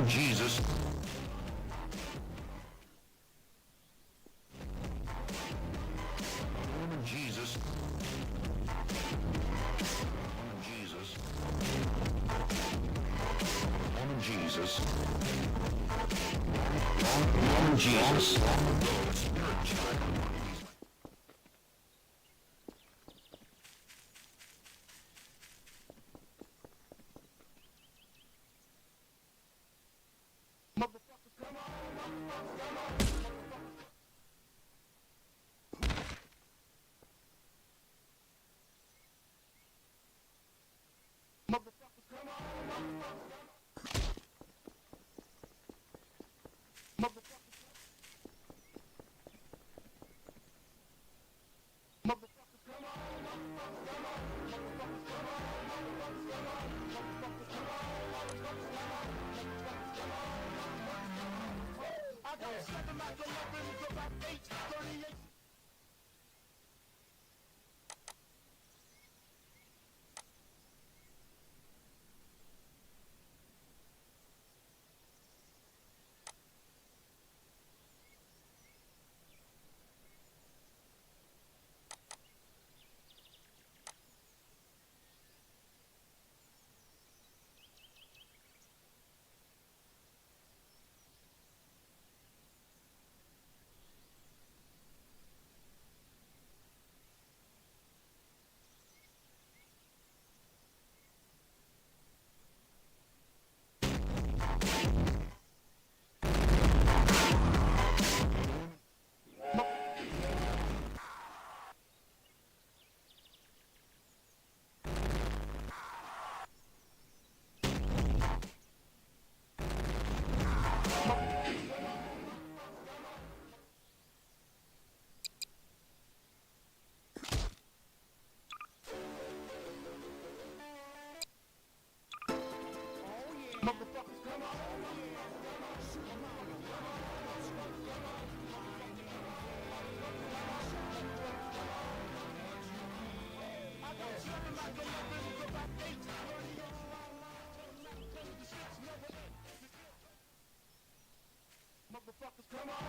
Jesus. Jesus. Jesus. Jesus. Jesus. Motherfuckers, come on. I got something like 11 about 8. Motherfuckers, come on.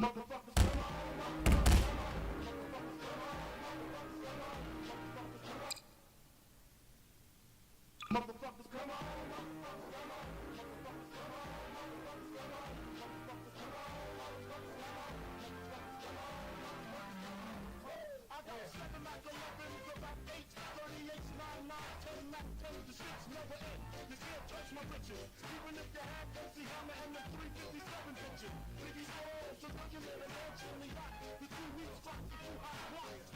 Motherfuckers, come on. Motherfuckers, come on. I got 7 Mac 11s, about 8, 38s, 9, 10 Mac 10s, the shit's never end. You can't touch my riches, even if you have MC Hammer and the 357 bitches. Biggie Smalls, so you can live in mansion, yacht, the 2 weed spots, the 2 hot blocks.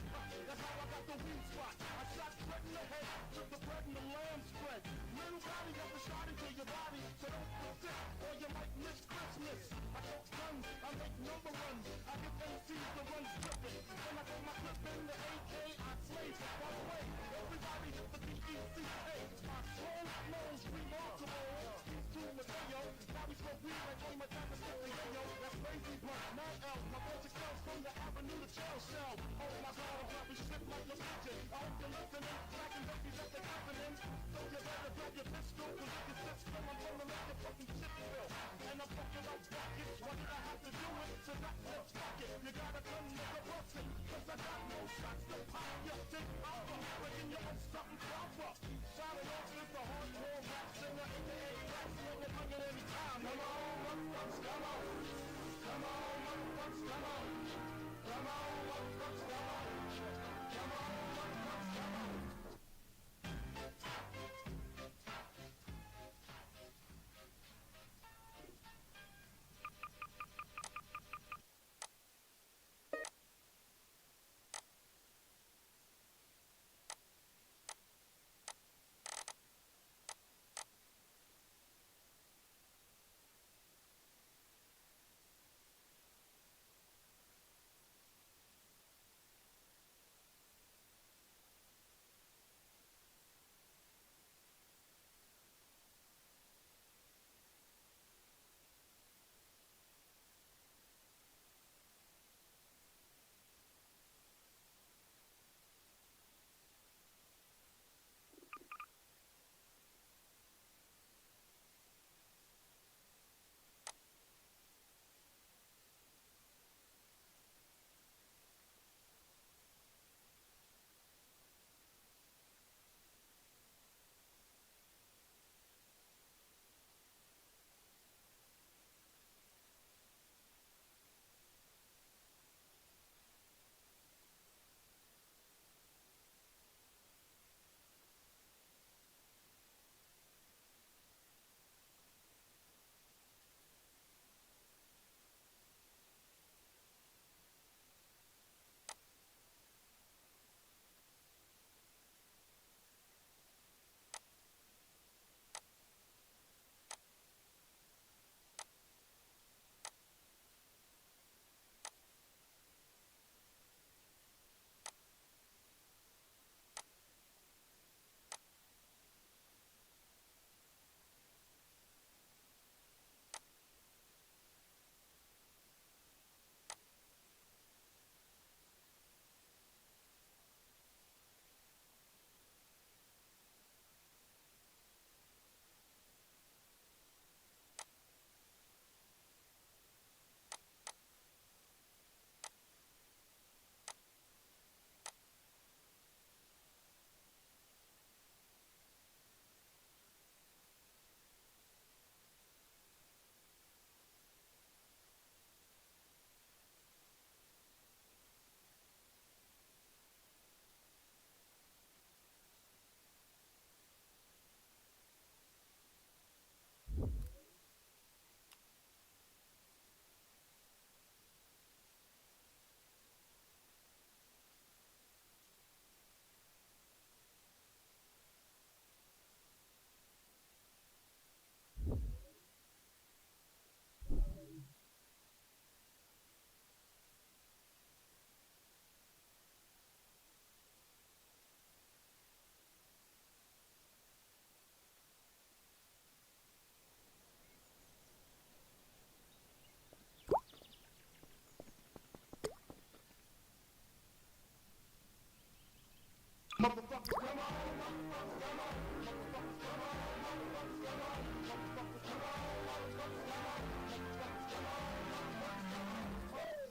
That's how I got the weed spot. I shot bread in the head, took the bread and the lamb spread. Little body got the shot into your body, so don't persist, or you might miss Christmas. I tote guns, I make number ones, I get MCs to run stripping. When I put my clip in the AK, I slay by the way. Everybody hit the DECA. I slow nose remarkable. These two Mateo, now we smoke weed like on my time to spit the yo. That's crazy blunt, mad L. My bunch of cells from the avenue to jail cell. Oh my God, I'm dropping shit like your pigeon. I hope you're listening, cracking babies that they're happening. So you better grab your pistol, cause if you sit still, I'm gonna make your fucking shit spill. And I'm fucking up pockets, why did I have to do it? So that let's fuck it. You gotta come with a bustin', cause I got no shots to pop you. Think I'm breaking your own something proper. Shout it out to the hardcore rap singer, aka rap singer, bring it any time. Come on, motherfuckers, come on. Come on, motherfuckers, come on. Come on, motherfuckers, come on. Come on, motherfuckers, come on.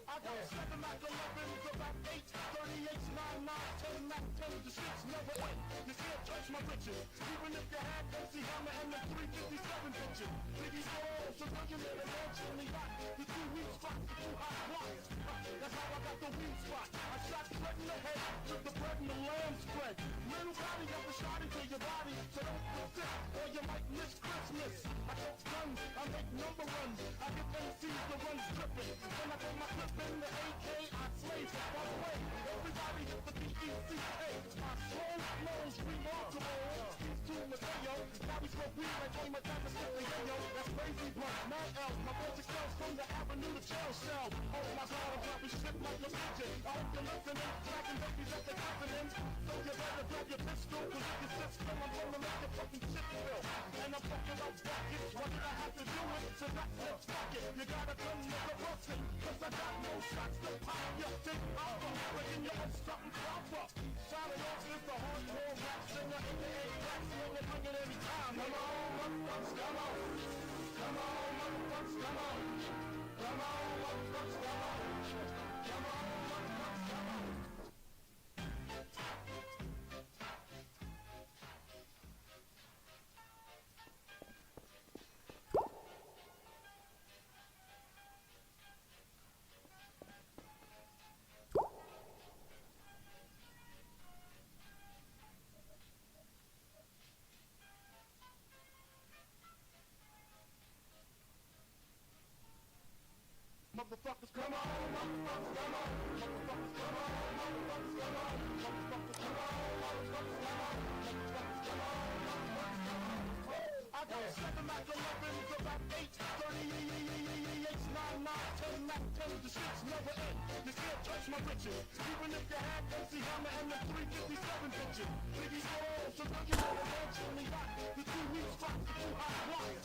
I got 7 Mac 11s, about 8, 38s, 9, 9, 10 Mac 10s, the shit's never end. You can't touch my riches, even if you had MC Hammer and the 357 bitches. Biggie Smalls, so you live eventually hot. The 2 weak spots, the 2 hot blocks. That's how I got the weak spot. I shot bread in the head, took the bread and the lamb spread. Little body got the shot into your body, so don't resist, or you might miss Christmas. I took guns, I make number ones. I give MCs the runs dripping. When I put my clip in the AK, I slay for one way. Everybody hit the DECA. My slow flows remarkable. He's too Mateo. Now we smoke weed like Joey Matata Sipping Yayo. That's crazy blunt, mad else. My voice excels from the avenue to jail cell. Oh my God, I'm dropping shit like a midget. I hope you're listening, smacking babies at the continent. So you better grab your pistol, cause if you sit still, I'm gonna make your fucking shit spill. And I'm fucking up buckets. Why did I have to do it? So that's it, fuck it. You gotta come with a bustin', cause I got no shots to pop you. Think I'm breaking you up, something proper. Silent off is the hardcore rap singer, aka rap slinger, bring it every time. Come on, motherfuckers, come on. Come on, motherfuckers, come on. Come on, motherfuckers, come on. Come on, motherfuckers, come on. Motherfuckers, come on, motherfuckers, come on, motherfuckers, come on, motherfuckers, come on, motherfuckers, come on, motherfuckers, come on, motherfuckers, come on, motherfuckers, come on. I got 7 Mac 11s, about 8, 38s, 9, 9, 10 Mac 10s, the shit's never end. You can't touch my riches, even if you had MC Hammer and the 357 bitches. Biggie Smalls, so you know eventually hot. The 2 weak spots, the 2 hot blocks.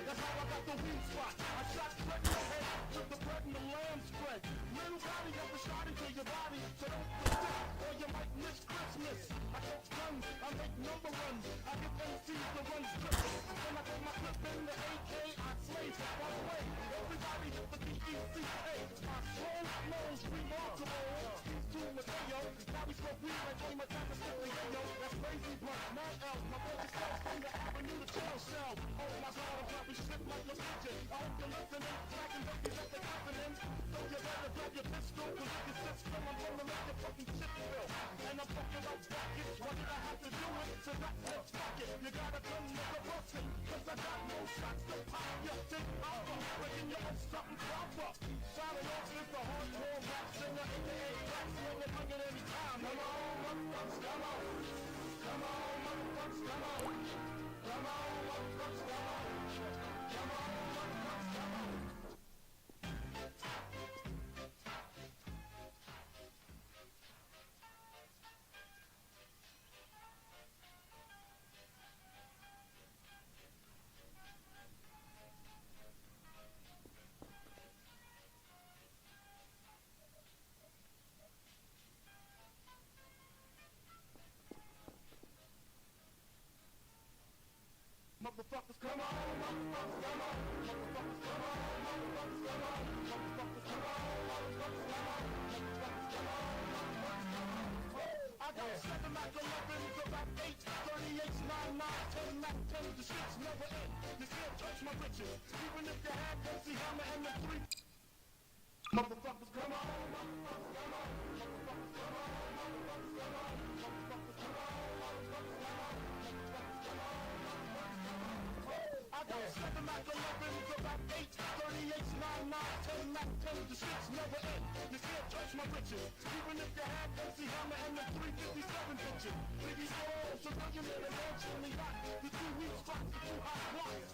That's how I got the weak spot. I shot bread in the head, took the bread and the lamb spread. Little body got the shot into your body, so don't resist, or you might miss Christmas. I took guns, I make number ones. I give MCs the runs dripping. When I put my clip in the AK, I slay for one way. Everybody hit the DECA. My slow flows remarkable. He's too Mateo. Now we smoke weed like Joey Matata Sipping Yayo. That's crazy blunt, mad else. My voice excels from the avenue to jail cell. Oh my God, I'm dropping shit like a midget. I hope you're listening, smacking babies at the continent. So you better grab your pistol, cause if you sit still, I'm gonna make your fucking shit spill. And I'm fucking up buckets. Why did I have to do it? So that's it, fuck it. You gotta come with a bustin', cause I got no shots to pop you. Think I'm breaking you up, something proper. Silent off is the hardcore rap singer, aka rap slinger, bring it every time. Come on, motherfuckers, come on. Come on, motherfuckers, come on. Come on, motherfuckers, come on. Come on, motherfuckers, come on. Motherfuckers, come on, motherfuckers, come on, motherfuckers, come on, motherfuckers, come on, motherfuckers, come on, motherfuckers, come on, motherfuckers, come on, motherfuckers, come on. I got 7 Mac 11s, about 8, 38s, 9, 9, 10 Mac 10s, the shit's never end. You can't touch my riches, even if you had MC Hammer and the 3. Motherfuckers, come on, motherfuckers, come on, motherfuckers, come on, motherfuckers, come on, motherfuckers, come on, motherfuckers, come on, motherfuckers, come on. I got 7 Mac 11s, about 8, 38s, 9, 9, 10 Mac 10s, the shit's never end. You can't touch my riches, even if you had MC Hammer and the 357 bitches. Biggie Smalls, so you live eventually hot. The 2 weak spots, the 2 hot blocks.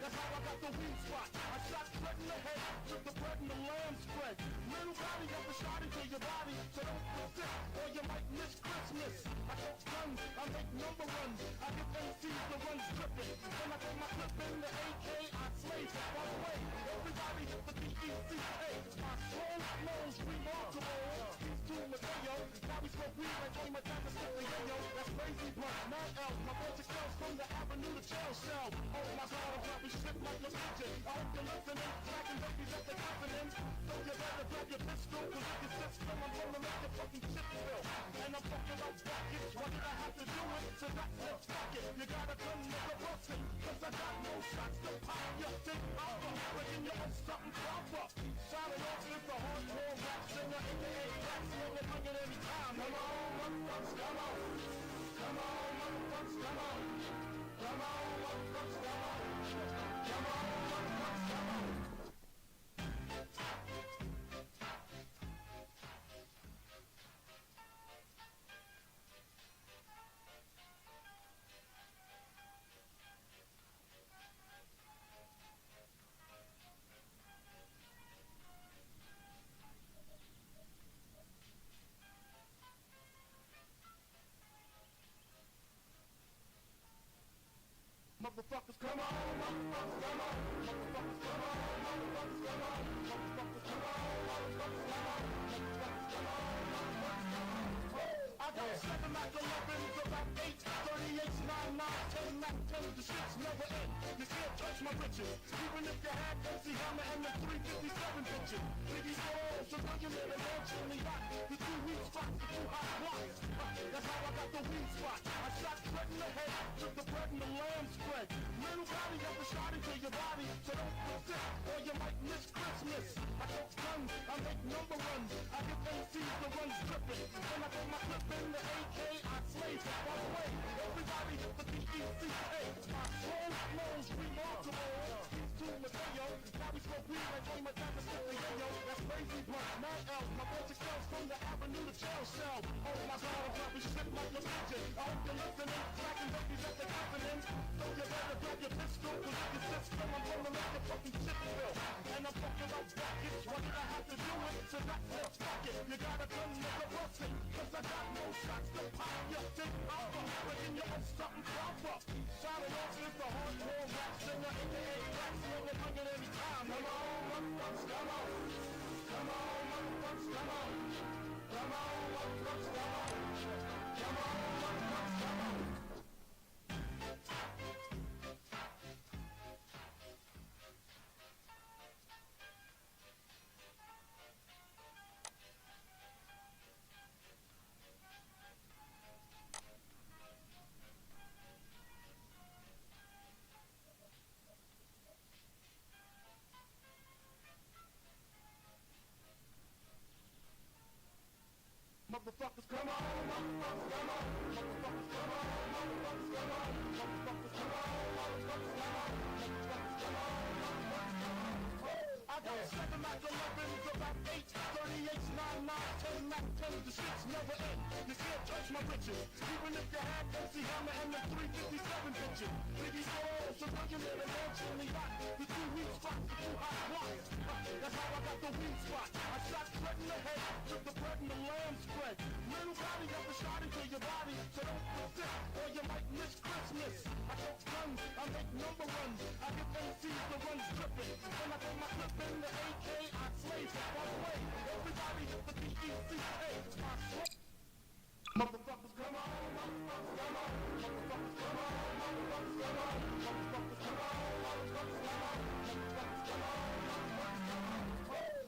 That's how I got the weak spot. I shot bread in the head, took the bread and the lamb spread. Little body got the shot into your body, so don't resist, or you might miss Christmas. I took guns, I make number ones. I give MCs the runs dripping. When I put my clip in the AK, I slay for one way. Everybody hit the DECA. My slow flows remarkable. He's too Mateo. Now we smoke weed like Joey Matata Sipping Yayo. That's crazy crazy blunt, mad L's. My voice excels from the avenue to jail cell. Oh my God, I'm dropping shit like a pigeon. I hope you're listening, smacking babies at the confidence. So you better grab your pistol, cause if you sit still, I'm gonna make your fucking shit spill. And I'm talking about buckets, why did I have to do it? So that's let's fuck it. You gotta come nigga bustin', cause I got no shots to pop. You think I'm breaking your own something proper. Silent off is the hardcore rap singer, aka rap singer, bring it any time. Come on, motherfuckers, come on. Come on, motherfuckers, come on. Come on, motherfuckers, come on. Come on, motherfuckers, come on. Motherfuckers, come on, motherfuckers, come on, motherfuckers, come on, motherfuckers, come on, motherfuckers, come on, motherfuckers, come on, motherfuckers, come on, motherfuckers, come on. I got 7 Mac 11s, about 8, 38s, 9, 9, 10 Mac 10s, the shit's never end. You can't touch my riches, even if you had MC Hammer and the 357 bitches. Biggie Smalls, so you live in eventually got the 2 weak spots, the 2 hot blocks. That's how I got the weak spot. I shot bread in the head, took the bread and the lamb spread. Little body of the shot into your body, so don't persist, or you might miss Christmas. I took guns, I make number ones, I give MCs the runs dripping. Then I put my clip in the AK, I slay. By the way, everybody hit the DECA. My slow flows remarkable. He's too Mateo, now we smoke weed like Joey Matata sitting yo. That's crazy blunt, mad L's. My voice excels from the avenue to jail cell. Oh my God, I'm dropping shit like a pigeon. I hope you're listening, smacking babies at the confidence. So you better grab your pistol, cause if you sit still, I'm gonna make your fucking shit spill. And I'm talking about buckets, why did I have to do it? So that's let's fuck it. You gotta come nigga bustin', cause I got no shots to pop. You think I'm breaking your own something proper. Silent off is the hardcore rap singer, aka rap singer, bring it any time. Come on, motherfuckers, come on. Come on, motherfuckers, come on. Come on, motherfuckers, come on. Come on, motherfuckers, come on. Motherfuckers, come on, motherfuckers, come on, motherfuckers, come on, motherfuckers, come on, motherfuckers, come on, motherfuckers, come on, motherfuckers, come on, motherfuckers, come on. I got 7 Mac 11s, about 8, 38s, 9, 9, 10 Mac 10s, the shit's never end. You can't touch my riches, even if you had MC Hammer and the 357 bitches. Biggie Smalls, so you live in eventually got the 2 weak spots, the 2 hot blocks. That's how I got the weak spot. I shot bread in the head, took the bread and the lamb spread. Little body of the shot into your body, so don't persist, or you might miss Christmas. I took guns, I make number ones, I give MCs the runs dripping. Then I put my clip in the AK, I slay. By the way, everybody hit the DECA. My slow motherfuckers, come on, motherfuckers, come on, motherfuckers, come on, motherfuckers, come on, motherfuckers, come on, motherfuckers, come on, motherfuckers, come on, motherfuckers, come on.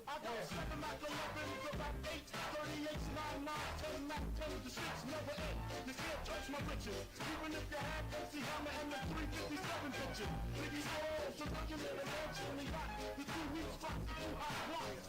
I got 7 Mac 11s, about 8, 38s, 9, 9, 10 Mac 10s, the shit's never end. You can't touch my riches, even if you had MC Hammer and the 357 bitches. Biggie Smalls, so you live in eventually got the 2 weak spots, the 2 hot blocks.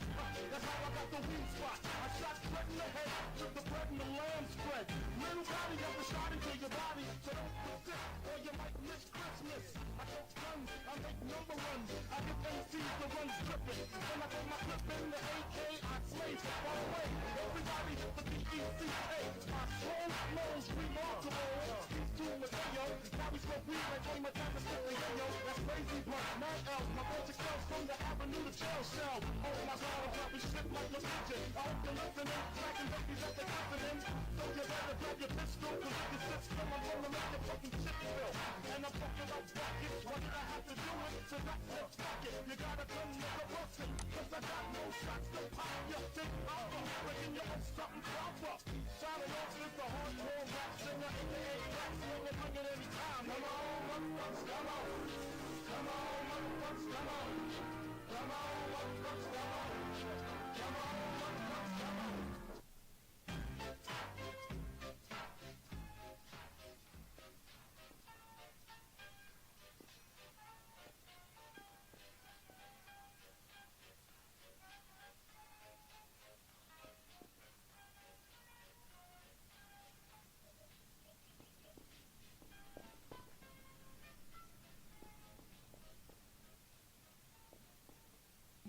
That's how I got the weak spot. I shot bread in the head, took the bread and the lamb spread. Little body of the shot into your body, so don't persist, or you might miss Christmas. I took guns, I make number ones, I give MCs the runs dripping. Then I put my clip in the AK, I slay. By the way, everybody hit the DECA. My slow flows remarkable. He's too Mateo, now we smoke weed like Joey Matata sitting yo. That's crazy blunt, mad L's. My voice excels from the avenue to jail cell. Oh my God, I'm dropping shit like a pigeon. I hope you're listening, smacking babies at the confidence. So you better grab your pistol, cause if you sit still, I'm gonna make your fucking shit spill. And I'm talking about buckets, why did I have to do it? So that's let's fuck it. You gotta come nigga bustin', cause I got no shots to pop. You think I'm breaking your own something proper. Silent answer is the hardcore rap singer, aka rap singer, bring it every time. Come on, motherfuckers, come on. Come on, motherfuckers, come on. Come on, motherfuckers, come on. Come on, motherfuckers, come on.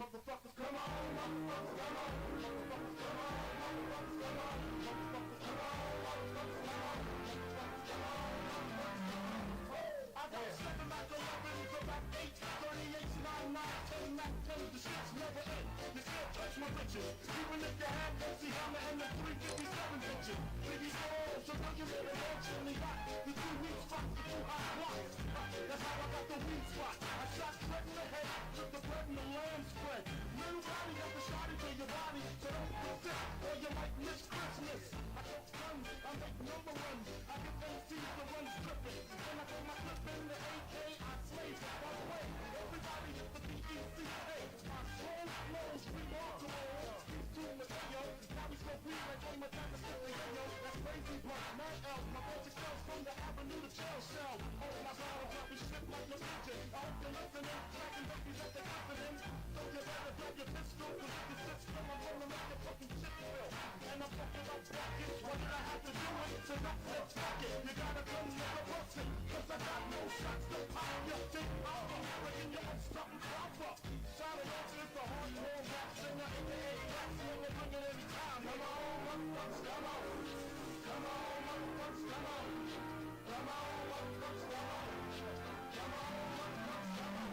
Motherfuckers, come on, motherfuckers, come on. Motherfuckers, come on, motherfuckers, come on. Motherfuckers, come on, motherfuckers, come on. Motherfuckers, come on, motherfuckers, come on. I got 7 Mac 11s, about 8, 38s, 9, 10 Mac 10s, the shit's never end. You can't touch my riches, even if you have MC Hammer and the 357 bitches. Biggie Smalls, so don't you really mention got the 2 weak spots, the 2 hot blocks. That's how I got the weak spot. I shot straight in the head, took the bread and the lamb spread. Little body got the shot into your body, so don't resist, or you might miss Christmas. I got guns, I make number ones, I get MCs to run stripping. Then I put my clip in the AK, I slay. By the way, everybody hit the DECA. My strong flows, remarkable. These two Mateo, now we smoke weed like Joy Madonna Scipio. That's crazy, but my elf, my voice cells from the avenue to jail cell. Oh my God, I'm dropping shit like a pigeon. I hope you're listening, cracking babies at the confidence. So you better grab your pistol, cause if you sit still, I'm gonna make your fucking shit spill. And I'm fucking up rockets, what did I have to do it? So that's let's fuck it. You gotta come with a bustin', cause I got no shots to pop your dick out. Breaking your own something proper. Solid answer is the hardcore rap singer, aka rap singer, bring it every time. Come on, motherfuckers, come on. Come on, motherfuckers, come on. Come on, motherfuckers, come on. Come on, motherfuckers, come on.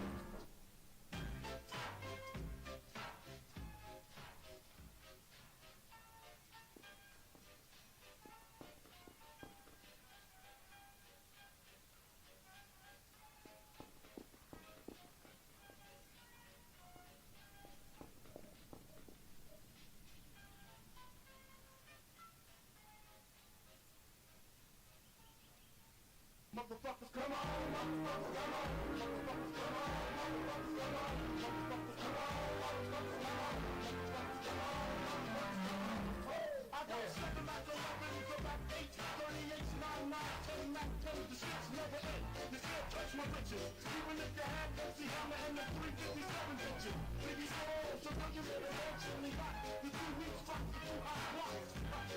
Motherfuckers, come on, motherfuckers, come on. Motherfuckers, come on, motherfuckers, come on. Motherfuckers, come on, motherfuckers, come on. Motherfuckers, come on, motherfuckers, come on. I got 7 Mac 11s, about 8, 38s, 9, 10 Mac 10s, the shit's never end. You can't touch my riches, even if you have MC Hammer and the 357 bitches. Biggie Smalls, so don't you really mention got the 2 weak spots, the 2 hot blocks.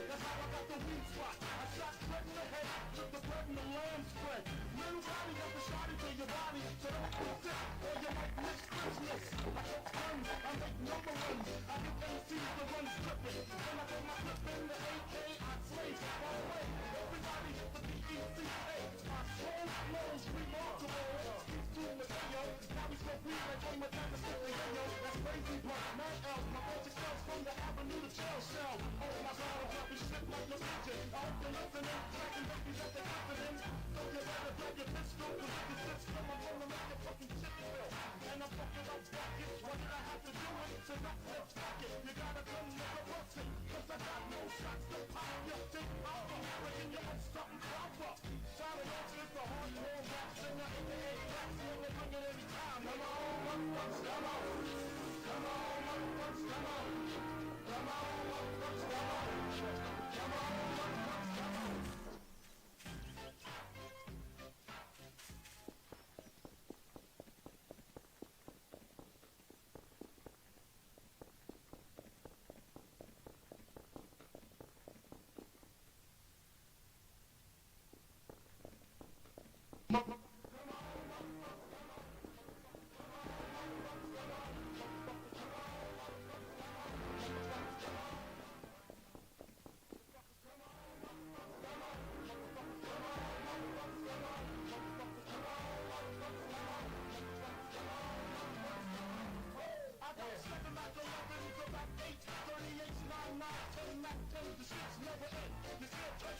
That's how I got the weak spot. I shot straight in the head, took the bread and the lamb spread. Little body got the shot into your body, so don't resist, or you might miss Christmas. I got guns, I make number ones, I get MCs to run stripping. Then I put my clip in the AK, I slay. By the way, everybody hit the DECA. My strong flows, remarkable. These two Mateo, now we smoke weed like Joy Madonna Scipio. That's crazy, but my elf, my voice cells from the avenue to jail cell. Oh my God, I'm dropping shit like a pigeon. I hope you're listening, cracking babies at the confidence. So you better grab your pistol, cause if you sit still, I'm gonna make your fucking shit spill. And I'm fucking up rockets, what did I have to do it? So that's let's fuck it. You gotta come with a bustin', cause I got no shots to pop your dick out. Breaking your own something proper. Solid answer is the hardcore rap singer, aka rap singer, bring it every time. Come on, motherfuckers, come on. Come on, motherfuckers, come on. Come on, motherfuckers, come on. Come on, motherfuckers, come on.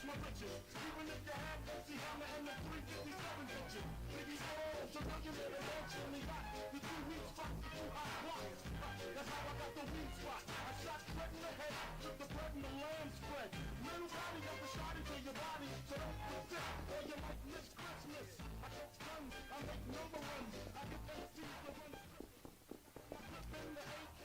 My riches, even if you have MC Hammer and the 357 bitches. Biggie Smalls, so don't you really mention got the 2 weak spots, the 2 hot blocks. That's how I got the weak spot. I shot straight in the head, took the bread and the lamb spread. Little body got the shot your body, so don't protect, or you might miss Christmas. I don't guns, I make number ones. I get MCs to run my clip in the AK.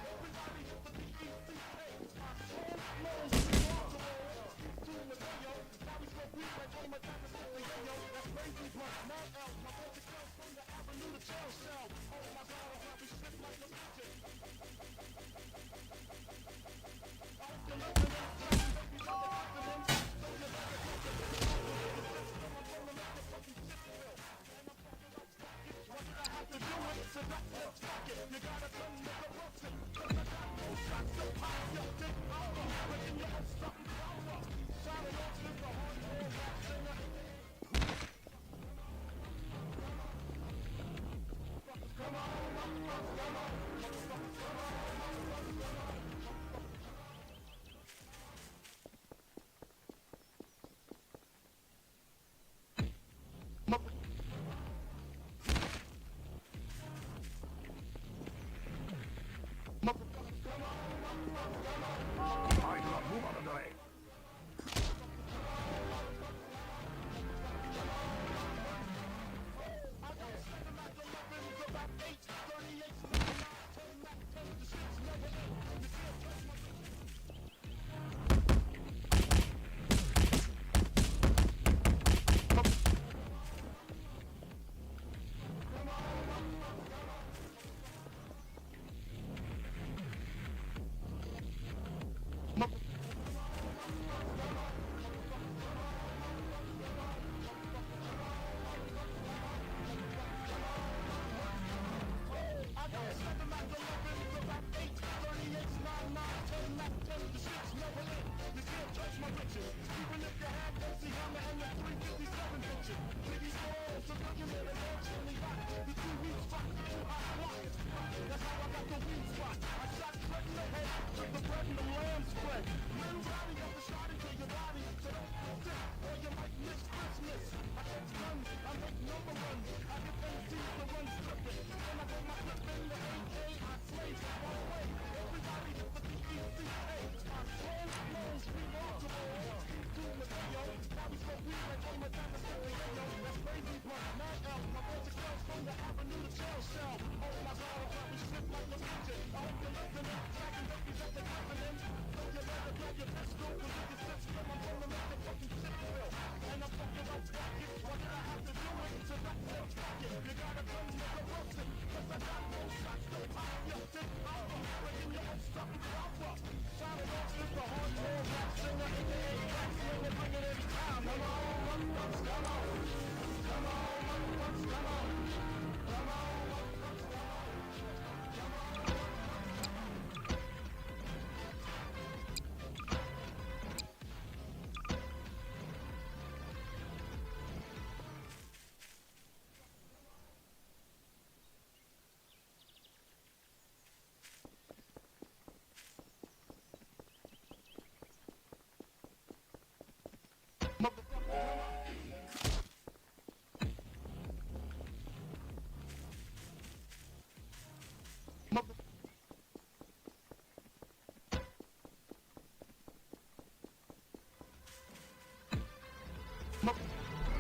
Everybody hit the B-E-C-K. My soul flows remarkable. Keep to the radio. Now we smoke weed like all my time is with the yo. That's crazy, but not out. My brother girls from the avenue to jail cell. Oh my God, I'll probably slip like a pigeon. I hope you're listening. Baby, baby, so you're happening. So you better take it. I'm gonna make your fucking shit feel. And I'm talking about pockets. What did I have to do it? So that's let's fuck it. You gotta come with a roasted. Cause I got no shots to pop your dick out. Breaking your own something power. Sorry, lost is the hardcore rap singer. Come on, come on.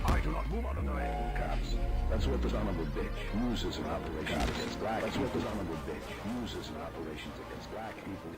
I do not move out of the way. I do not move out of the way. Cops. That's what this honorable bitch uses in operations against black. That's what this honorable bitch uses in operations against black people.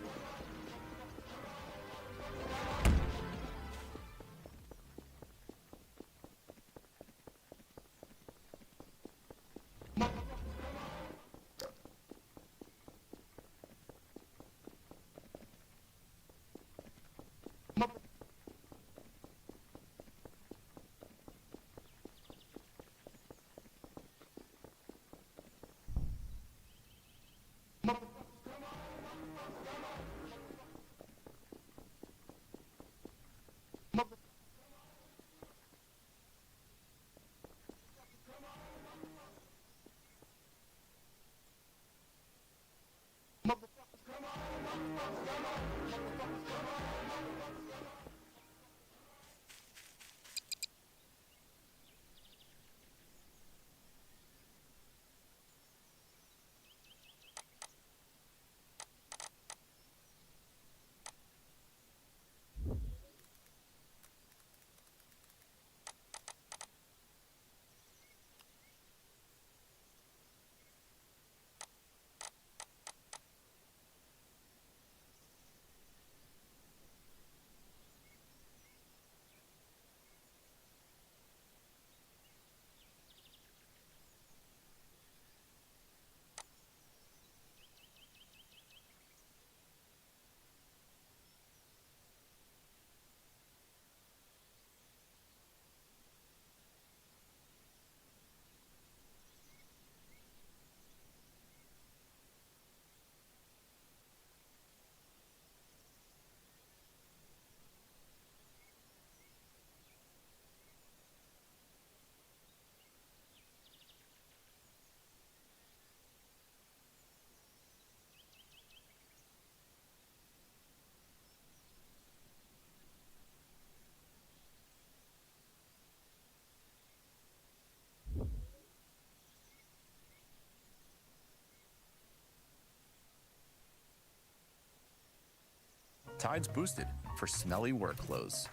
Tide's boosted for smelly work clothes.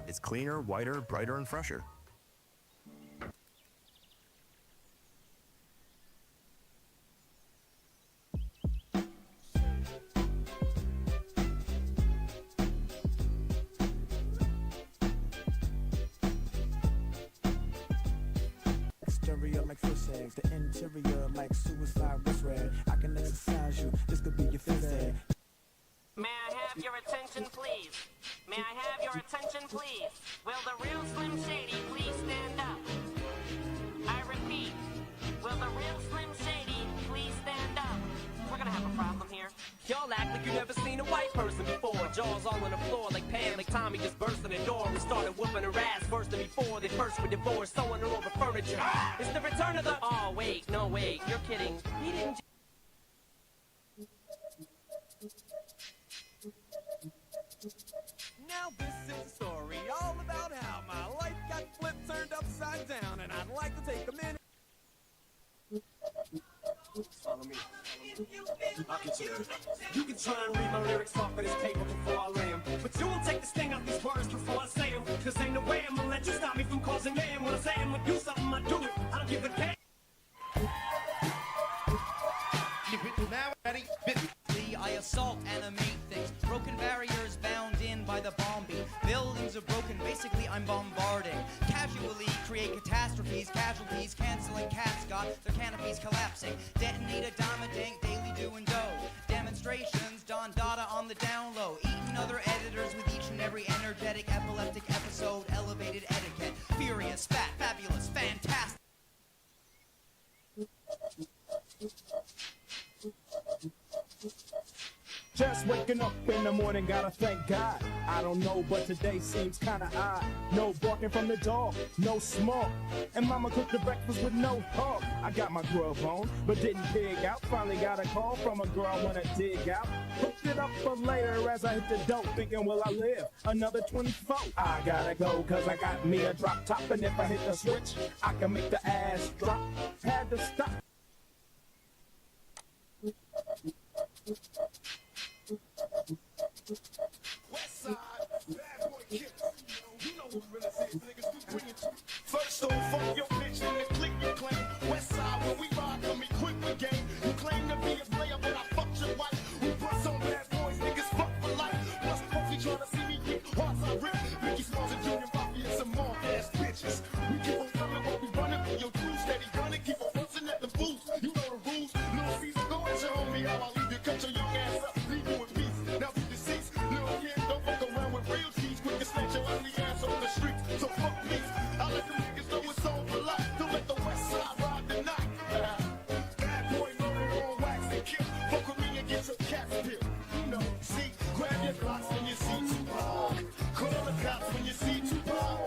It's cleaner, whiter, brighter, and fresher. Exterior like fish eggs, the interior like suicide wrist red. I can exercise you, this could be your phys ed. May I have your attention, please? May I have your attention, please? Will the real Slim Shady please stand up? I repeat, will the real Slim Shady please stand up? We're gonna have a problem here. Y'all act like you never seen a white person before. Jaws all on the floor like Pam, like Tommy just burst in the door. We started whooping her ass worse than before. They first were divorced, sewing her over furniture. It's the return of the... Oh, wait, no, wait, you're kidding. He didn't... Now this is a story all about how my life got flipped, turned upside down, and I'd like to take a minute. Follow me. I'll get you there. You can try and read my lyrics off of this paper before I lay 'em, but you won't take the sting out these words before I say 'em. Cause ain't no way I'm gonna let you stop me from causing mayhem. When I say I'm gonna do something, I do it. I don't give a damn. Now ready? I assault, animate things. Broken barriers bound in by the bombing. Buildings are broken, basically I'm bombarding. Casually create catastrophes, casualties, canceling cats got their canopies collapsing. Detonate a dime a dink, daily do and do. Demonstrations, Don Dada on the down low. Eating other editors with each and every energetic, epileptic episode. Elevated etiquette, furious, fat, fabulous, fantastic. Just waking up in the morning, gotta thank God. I don't know, but today seems kinda odd. No barking from the dog, no smoke. And mama cooked the breakfast with no hog. I got my grub on, but didn't pig out. Finally got a call from a girl I wanna dig out. Hooked it up for later as I hit the dope, thinking, will I live another 24? I gotta go, cause I got me a drop top. And if I hit the switch, I can make the ass drop. Had to stop. West side, bad boy killer. You know who really is, niggas. We bring it. First off, fuck your bitch and the click you claim. West side, when we ride, come equipped with game. You claim to be a player, but I fucked your wife. We bust on bad boys, niggas fuck for life. Plus, Puffy tryna see me get hearts I rip. Mickey Smalls and Junior Mafia and some more ass bitches. We keep on coming, but we running for your crew. Steady gunning, keep on busting at the booth. You know the rules. Little Caesar, go at your homie, how I leave you, cut your young ass up, leave you in peace. Now be deceased. Little kid, don't fuck around with real cheese. Quick to snatch your ugly ass off the streets. So fuck me. I let them niggas know it's on for life. Don't let the west side ride the night. Bad boy murder on wax and kill. Fuck with me and get your cats peeled. You know, see, grab your glocks when you see Tupac. Call the cops when you see Tupac.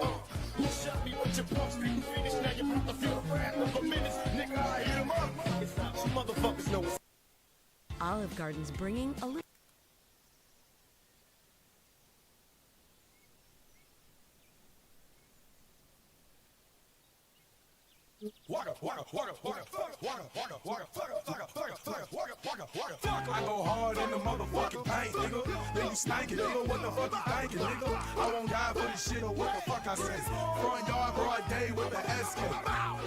Who shot me with your punch? You finished, now you're about to feel the wrath of a minute. Nigga, I hit him up. It's not you motherfuckers know it's Olive Garden's bringing a little... I go hard in the motherfucking paint, nigga. Then you stank it, nigga. What the fuck you thinking, nigga? I won't die for this shit or what the fuck I say. Front yard, broad day with the SK.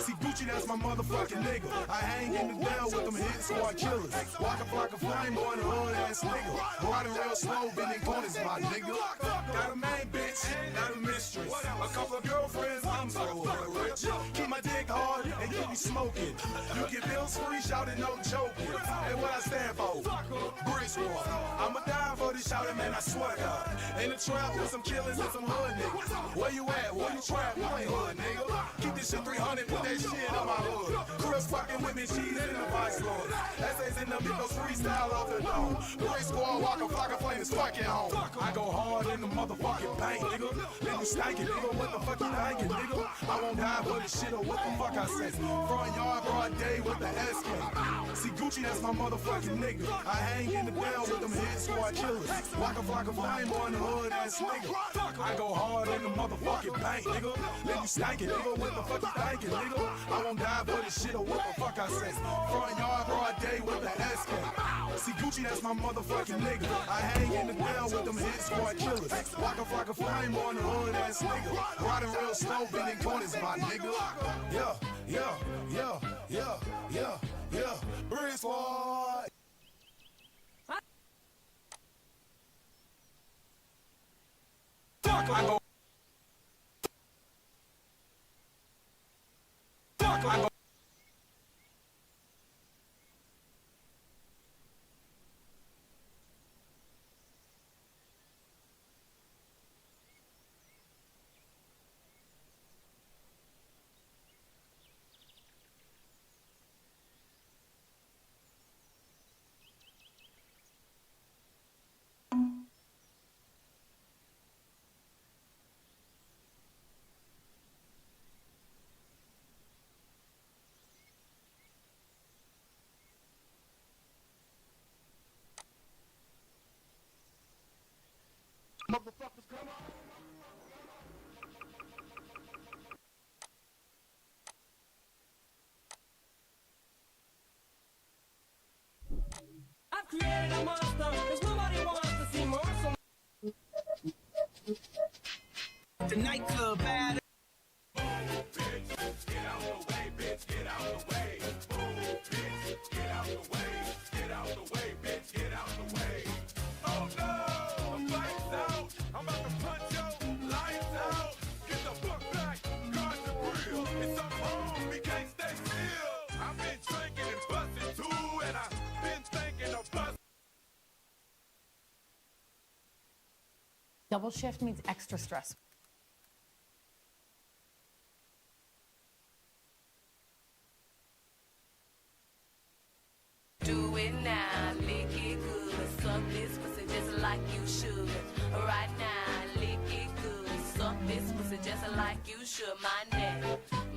See Gucci, that's my motherfucking nigga. I hang in the down with them hit squad killers. Walk up like a flame on the hood ass nigga. Riding real slow, bending corners, my nigga. Got a main bitch, not a mistress. A couple of girlfriends, I'm so rich. Keep my dick hard and keep me smoking. You get bills free, shouting no joking. And what I stand for, brick squad. I'ma die for this shouting, man, I swear to God. In the trap with some killers and some hood niggas. Where you at? Where you trap? You ain't hood, nigga. Keep this shit 300, put that shit on my hood. Chris fucking with me, she's in the vice lord. Essays in the Migos freestyle off the dome. Brick squad, walk a flock of flames, fucking home. I go hard in the motherfucking paint, nigga. Then you stank it, nigga. What the fuck you thinking, nigga? I won't die for this shit or what the fuck I say. Front yard, broad day with the SK. See Gucci, that's my motherfucking nigga. I hang in the down with them hit squad killers. Walk a flock of flame on the hood ass nigga. I go hard in the motherfucking bank, nigga. Then you stankin', nigga. What the fuck you thinking, nigga? I won't die for this shit or what the fuck I say. Front yard, broad day with the SK. See Gucci, that's my motherfucking nigga. I hang in the down with them hit squad killers. Walk a flame on the hood ass nigga. Riding real slow, bending corners, my nigga. Yeah. Bricks Squad. Fuck, I go. Fuck, I go. Motherfuckers, come on. I've created a monster, cause nobody wants to see more. So the nightclub bad. Get out the way, bitch, get out the way. Move, bitch, get out the way. Get out the way, bitch, get out the way. Oh no, lights out. I'm about to punch your lights out. Get the fuck back, guard the grill. It's something wrong, we can't stay still. I've been drinking and busting too, and I've been thinking of busting. Double shift means extra stress. Do it now, lick it good. Suck this pussy just like you should. Right now, lick it good. Suck this pussy just like you should. My neck,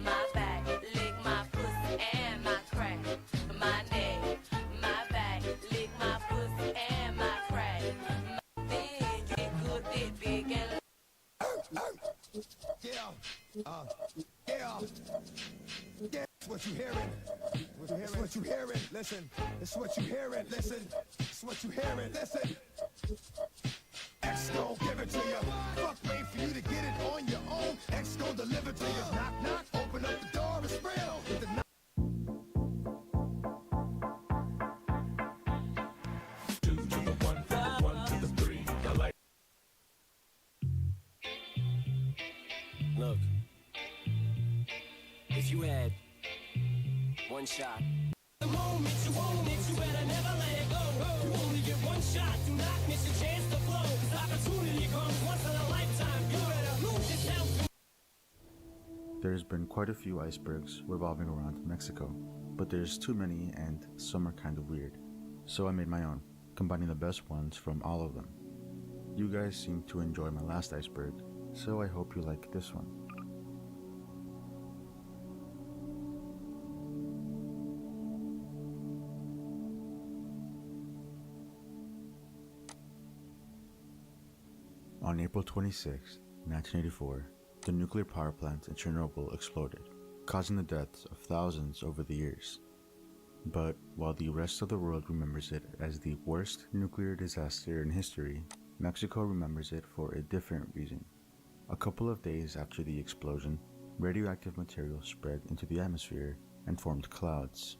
my back, lick my pussy and my crack. My neck, my back, lick my pussy and my crack. My thing, get good, get big and Yeah. It's what you hearing. It's what you hearing. Listen. It's what you hearing. Listen. It's what you hearing. Listen. X gon' give it to you. Fuck, wait for you to get it on your own. X gon' deliver to you. Knock, knock. Open up the door. It's real. With the knock. Two to the one to the three. I like. Look, if you had one shot. The moment you want it, you better never let it go. You only get one shot, do not miss your chance to blow. This opportunity comes once in a lifetime. You better lose yourself. There's been quite a few icebergs revolving around Mexico, but there's too many and some are kind of weird. So I made my own, combining the best ones from all of them. You guys seem to enjoy my last iceberg, so I hope you like this one. On April 26, 1984, the nuclear power plant in Chernobyl exploded, causing the deaths of thousands over the years. But while the rest of the world remembers it as the worst nuclear disaster in history, Mexico remembers it for a different reason. A couple of days after the explosion, radioactive material spread into the atmosphere and formed clouds.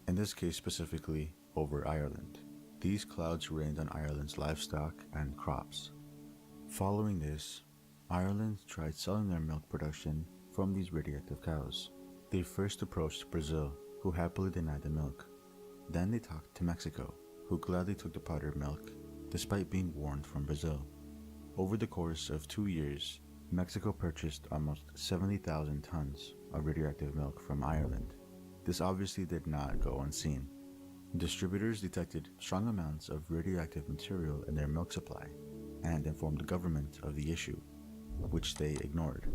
In this case specifically, over Ireland. These clouds rained on Ireland's livestock and crops. Following this, Ireland tried selling their milk production from these radioactive cows. They first approached Brazil, who happily denied the milk. Then they talked to Mexico, who gladly took the powdered milk, despite being warned from Brazil. Over the course of 2 years, Mexico purchased almost 70,000 tons of radioactive milk from Ireland. This obviously did not go unseen. Distributors detected strong amounts of radioactive material in their milk supply and informed the government of the issue, which they ignored.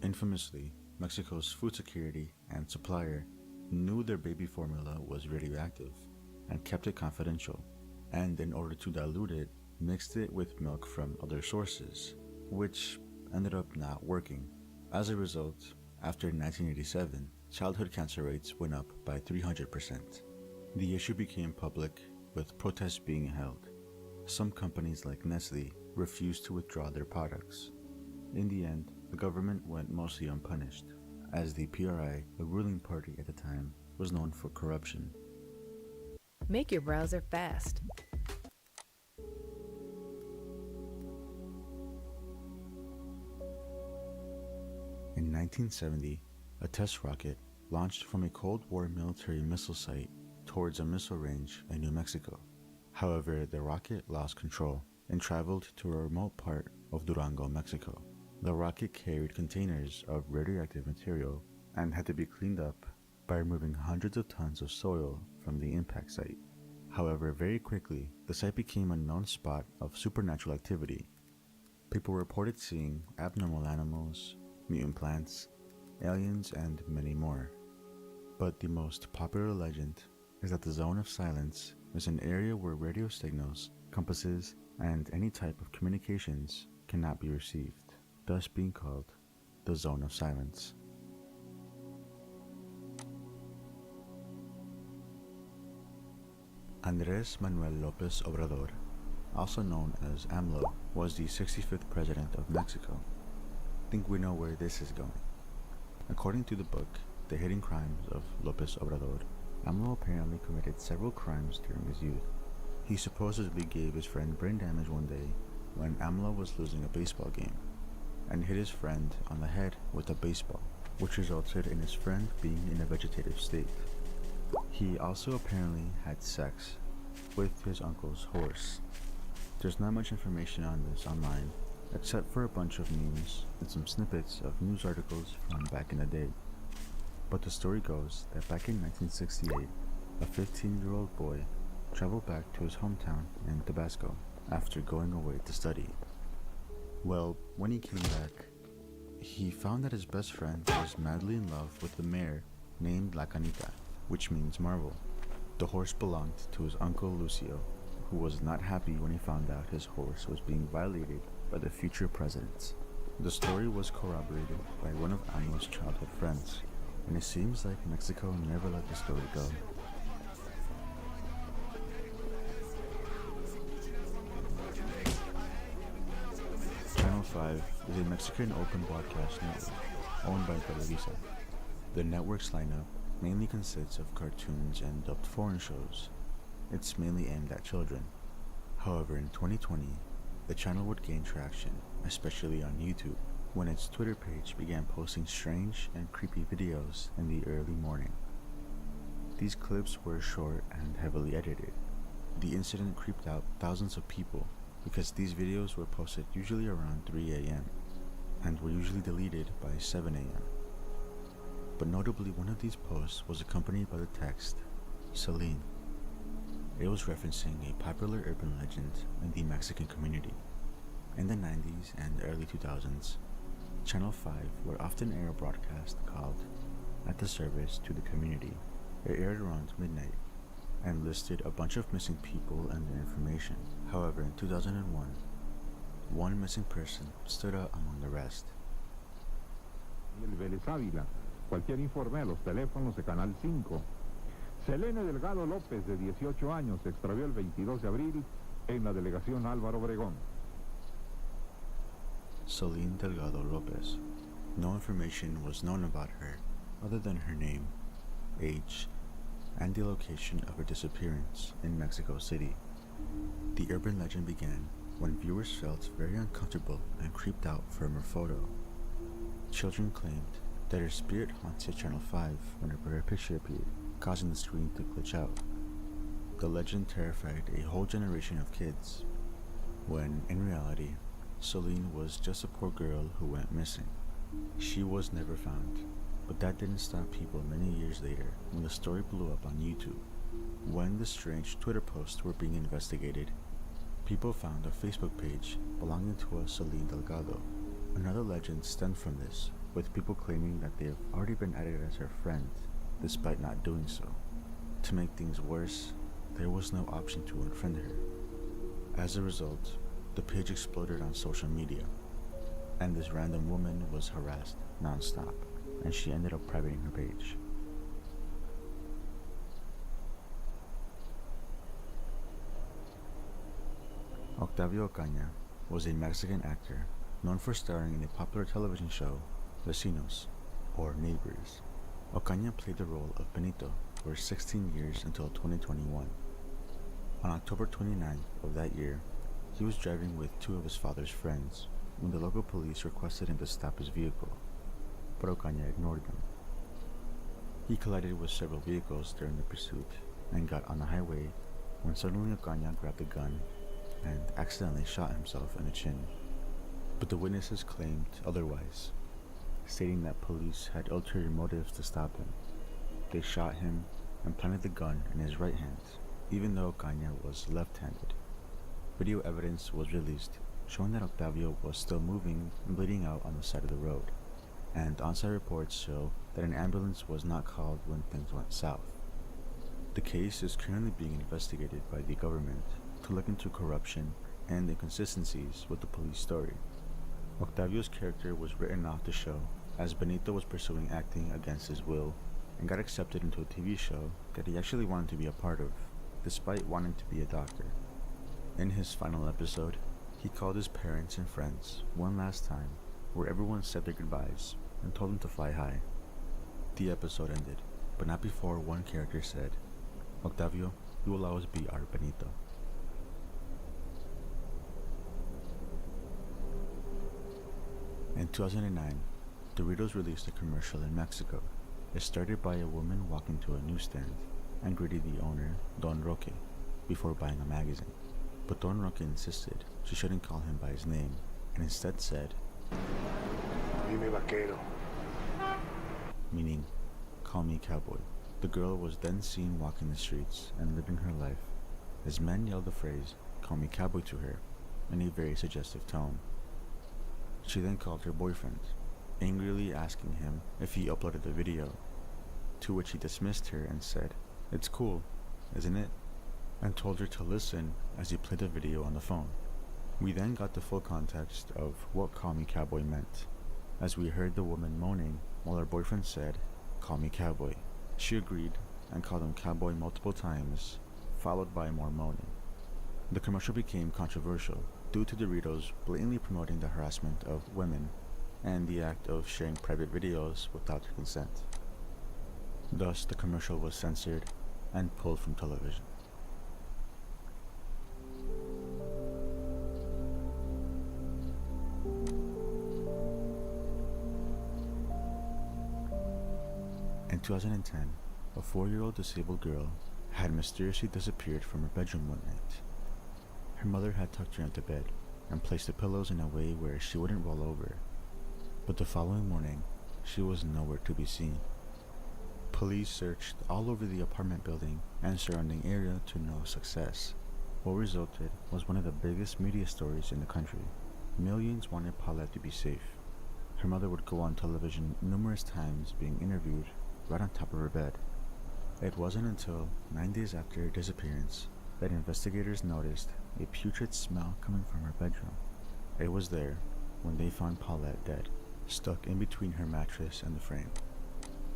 Infamously, Mexico's food security and supplier knew their baby formula was radioactive and kept it confidential, and in order to dilute it, mixed it with milk from other sources, which ended up not working. As a result, after 1987, childhood cancer rates went up by 300%. The issue became public, with protests being held. Some companies like Nestle refused to withdraw their products. In the end, the government went mostly unpunished, as the PRI, the ruling party at the time, was known for corruption. Make your browser fast. In 1970, a test rocket launched from a Cold War military missile site towards a missile range in New Mexico. However, the rocket lost control and traveled to a remote part of Durango, Mexico. The rocket carried containers of radioactive material and had to be cleaned up by removing hundreds of tons of soil from the impact site. However, very quickly, the site became a known spot of supernatural activity. People reported seeing abnormal animals, mutant plants, aliens, and many more. But the most popular legend is that the Zone of Silence is an area where radio signals, compasses, and any type of communications cannot be received, thus being called the Zone of Silence. Andrés Manuel López Obrador, also known as AMLO, was the 65th president of Mexico. I think we know where this is going. According to the book, The Hidden Crimes of López Obrador, AMLO apparently committed several crimes during his youth. He supposedly gave his friend brain damage one day when AMLO was losing a baseball game, and hit his friend on the head with a baseball, which resulted in his friend being in a vegetative state. He also apparently had sex with his uncle's horse. There's not much information on this online, except for a bunch of memes and some snippets of news articles from back in the day. But the story goes that back in 1968, a 15-year-old boy traveled back to his hometown in Tabasco after going away to study. Well, when he came back, he found that his best friend was madly in love with the mare named La Canita, which means marvel. The horse belonged to his uncle Lucio, who was not happy when he found out his horse was being violated by the future presidents. The story was corroborated by one of AMLO's childhood friends, and it seems like Mexico never let the story go. Channel 5 is a Mexican open broadcast network owned by Televisa. The network's lineup mainly consists of cartoons and dubbed foreign shows. It's mainly aimed at children. However, in 2020, the channel would gain traction, especially on YouTube, when its Twitter page began posting strange and creepy videos in the early morning. These clips were short and heavily edited. The incident creeped out thousands of people because these videos were posted usually around 3 a.m. and were usually deleted by 7 a.m. But notably, one of these posts was accompanied by the text, Celine. It was referencing a popular urban legend in the Mexican community. In the 90s and early 2000s, Channel 5 would often air a broadcast called At the Service to the Community. It aired around midnight and listed a bunch of missing people and their information. However, in 2001, one missing person stood out among the rest. Cualquier informe a los teléfonos de Canal 5. Selene Delgado López, de 18 años, se extravió el 22 de abril en la delegación Álvaro Obregón. Celine Delgado Lopez. No information was known about her other than her name, age, and the location of her disappearance in Mexico City. The urban legend began when viewers felt very uncomfortable and creeped out from her photo. Children claimed that her spirit haunted Channel 5 whenever her picture appeared, causing the screen to glitch out. The legend terrified a whole generation of kids, when in reality, Celine was just a poor girl who went missing. She was never found, but that didn't stop people many years later when the story blew up on YouTube. When the strange Twitter posts were being investigated, people found a Facebook page belonging to a Celine Delgado. Another legend stemmed from this, with people claiming that they have already been added as her friend, despite not doing so. To make things worse, there was no option to unfriend her. As a result, the page exploded on social media. and this random woman was harassed non-stop, and she ended up privating her page. Octavio Ocaña was a Mexican actor known for starring in a popular television show, Vecinos, or Neighbors. Ocaña played the role of Benito for 16 years until 2021. On October 29th of that year, he was driving with two of his father's friends when the local police requested him to stop his vehicle, but Ocaña ignored them. He collided with several vehicles during the pursuit and got on the highway when suddenly Ocaña grabbed a gun and accidentally shot himself in the chin. But the witnesses claimed otherwise, stating that police had ulterior motives to stop him. They shot him and planted the gun in his right hand, even though Ocaña was left-handed. Video evidence was released showing that Octavio was still moving and bleeding out on the side of the road, and on-site reports show that an ambulance was not called when things went south. The case is currently being investigated by the government to look into corruption and inconsistencies with the police story. Octavio's character was written off the show as Benito was pursuing acting against his will and got accepted into a TV show that he actually wanted to be a part of, despite wanting to be a doctor. In his final episode, he called his parents and friends one last time, where everyone said their goodbyes and told them to fly high. The episode ended, but not before one character said, "Octavio, you will always be our Benito." In 2009, Doritos released a commercial in Mexico. It started by a woman walking to a newsstand and greeted the owner, Don Roque, before buying a magazine. But Don Roque insisted she shouldn't call him by his name and instead said, Dime vaquero. meaning, "Call me cowboy." The girl was then seen walking the streets and living her life as men yelled the phrase, "Call me cowboy" to her in a very suggestive tone. She then called her boyfriend, angrily asking him if he uploaded the video, to which he dismissed her and said, "It's cool, isn't it?" and told her to listen as he played the video on the phone. We then got the full context of what "Call me cowboy" meant, as we heard the woman moaning while her boyfriend said, "Call me cowboy." She agreed and called him cowboy multiple times, followed by more moaning. The commercial became controversial due to Doritos blatantly promoting the harassment of women and the act of sharing private videos without their consent. Thus, the commercial was censored and pulled from television. In 2010, a 4-year-old disabled girl had mysteriously disappeared from her bedroom one night. Her mother had tucked her into bed and placed the pillows in a way where she wouldn't roll over, but the following morning, she was nowhere to be seen. Police searched all over the apartment building and surrounding area to no success. What resulted was one of the biggest media stories in the country. Millions wanted Paulette to be safe. Her mother would go on television numerous times being interviewed right on top of her bed. It wasn't until 9 days after her disappearance that investigators noticed a putrid smell coming from her bedroom. It was there when they found Paulette dead, stuck in between her mattress and the frame,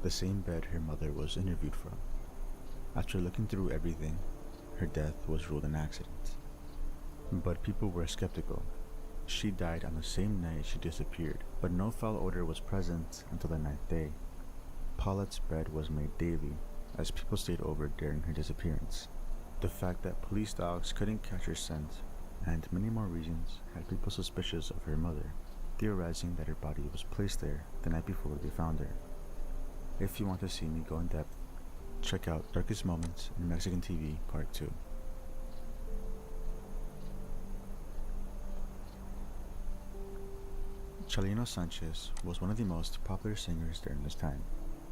the same bed her mother was interviewed from. After looking through everything, her death was ruled an accident. But people were skeptical. She died on the same night she disappeared, but no foul odor was present until the 9th day. Paulette's bed was made daily, as people stayed over during her disappearance. The fact that police dogs couldn't catch her scent, and many more reasons, had people suspicious of her mother, theorizing that her body was placed there the night before they found her. If you want to see me go in depth, check out Darkest Moments in Mexican TV Part 2. Chalino Sanchez was one of the most popular singers during this time,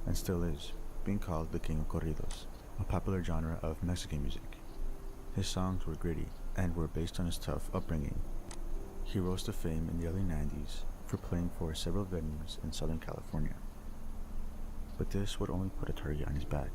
and still is, being called the King of Corridos, a popular genre of Mexican music. His songs were gritty and were based on his tough upbringing. He rose to fame in the early 90s for playing for several venues in Southern California. But this would only put a target on his back.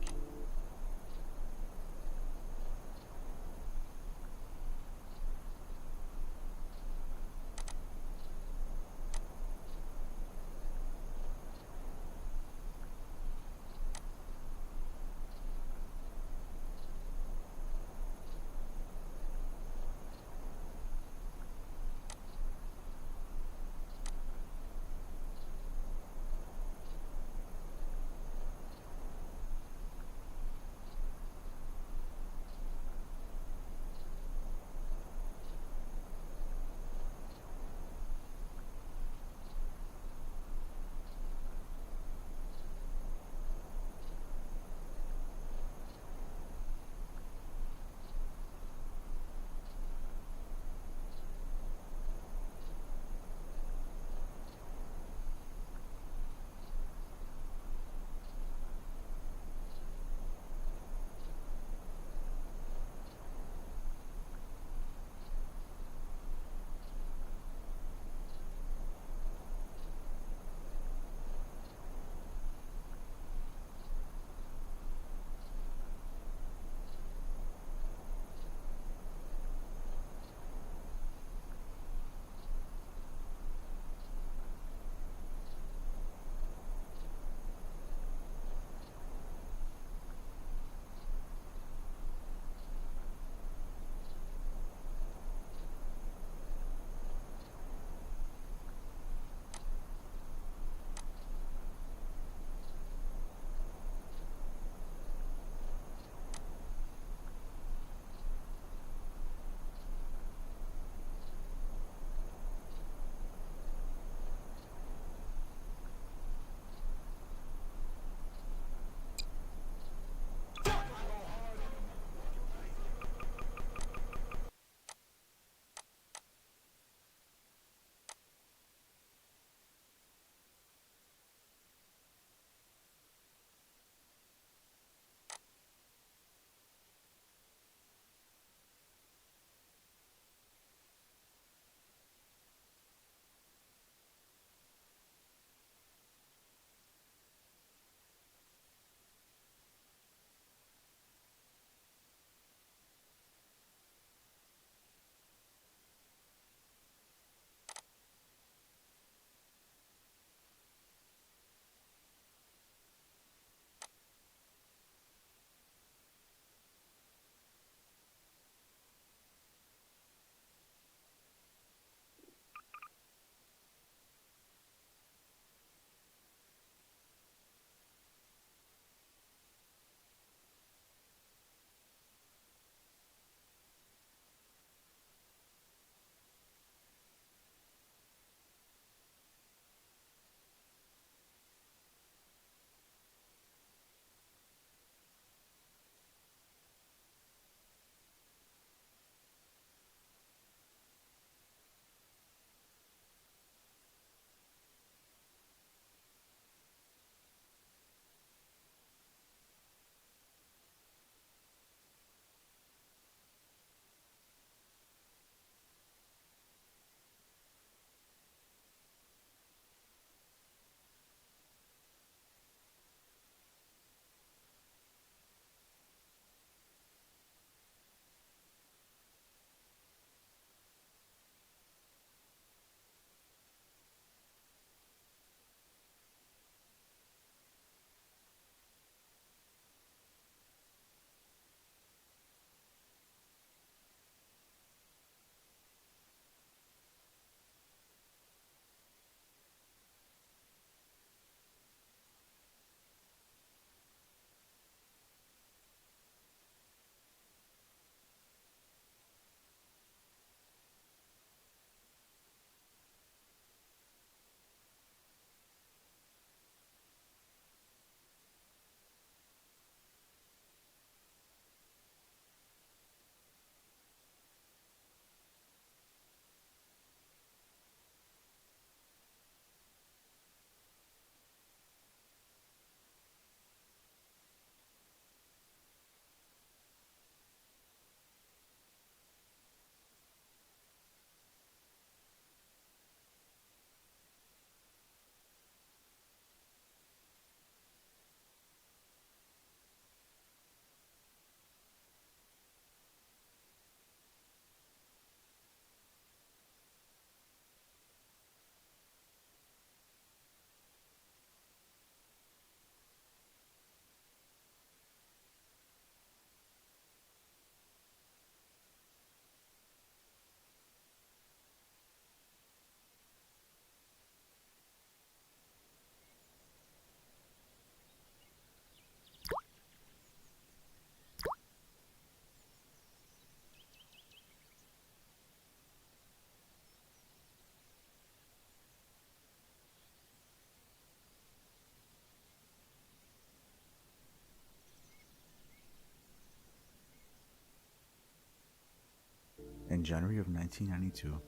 In January of 1992,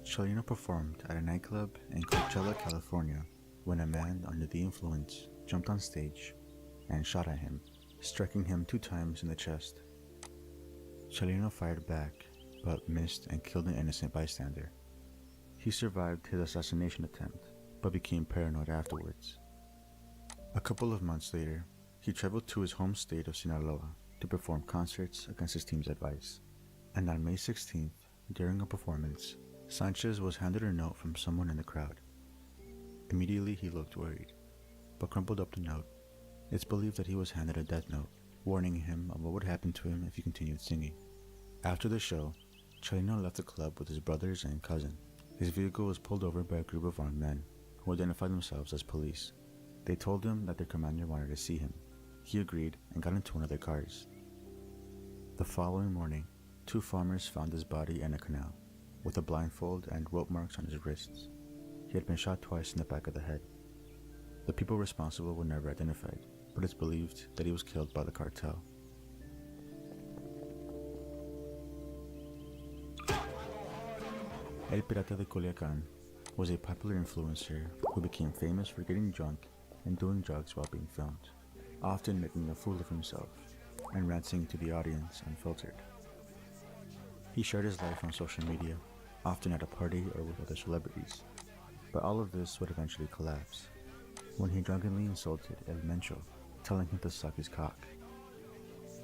Chelino performed at a nightclub in Coachella, California, when a man under the influence jumped on stage and shot at him, striking him 2 times in the chest. Chelino fired back, but missed and killed an innocent bystander. He survived his assassination attempt, but became paranoid afterwards. A couple of months later, he traveled to his home state of Sinaloa to perform concerts against his team's advice. And on May 16th, during a performance, Sanchez was handed a note from someone in the crowd. Immediately he looked worried, but crumpled up the note. It's believed that he was handed a death note, warning him of what would happen to him if he continued singing. After the show, Chelino left the club with his brothers and cousin. His vehicle was pulled over by a group of armed men, who identified themselves as police. They told him that their commander wanted to see him. He agreed and got into one of their cars. The following morning, 2 farmers found his body in a canal, with a blindfold and rope marks on his wrists. He had been shot twice in the back of the head. The people responsible were never identified, but it's believed that he was killed by the cartel. El Pirata de Culiacan was a popular influencer who became famous for getting drunk and doing drugs while being filmed, often making a fool of himself and ranting to the audience unfiltered. He shared his life on social media, often at a party or with other celebrities, but all of this would eventually collapse when he drunkenly insulted El Mencho, telling him to suck his cock.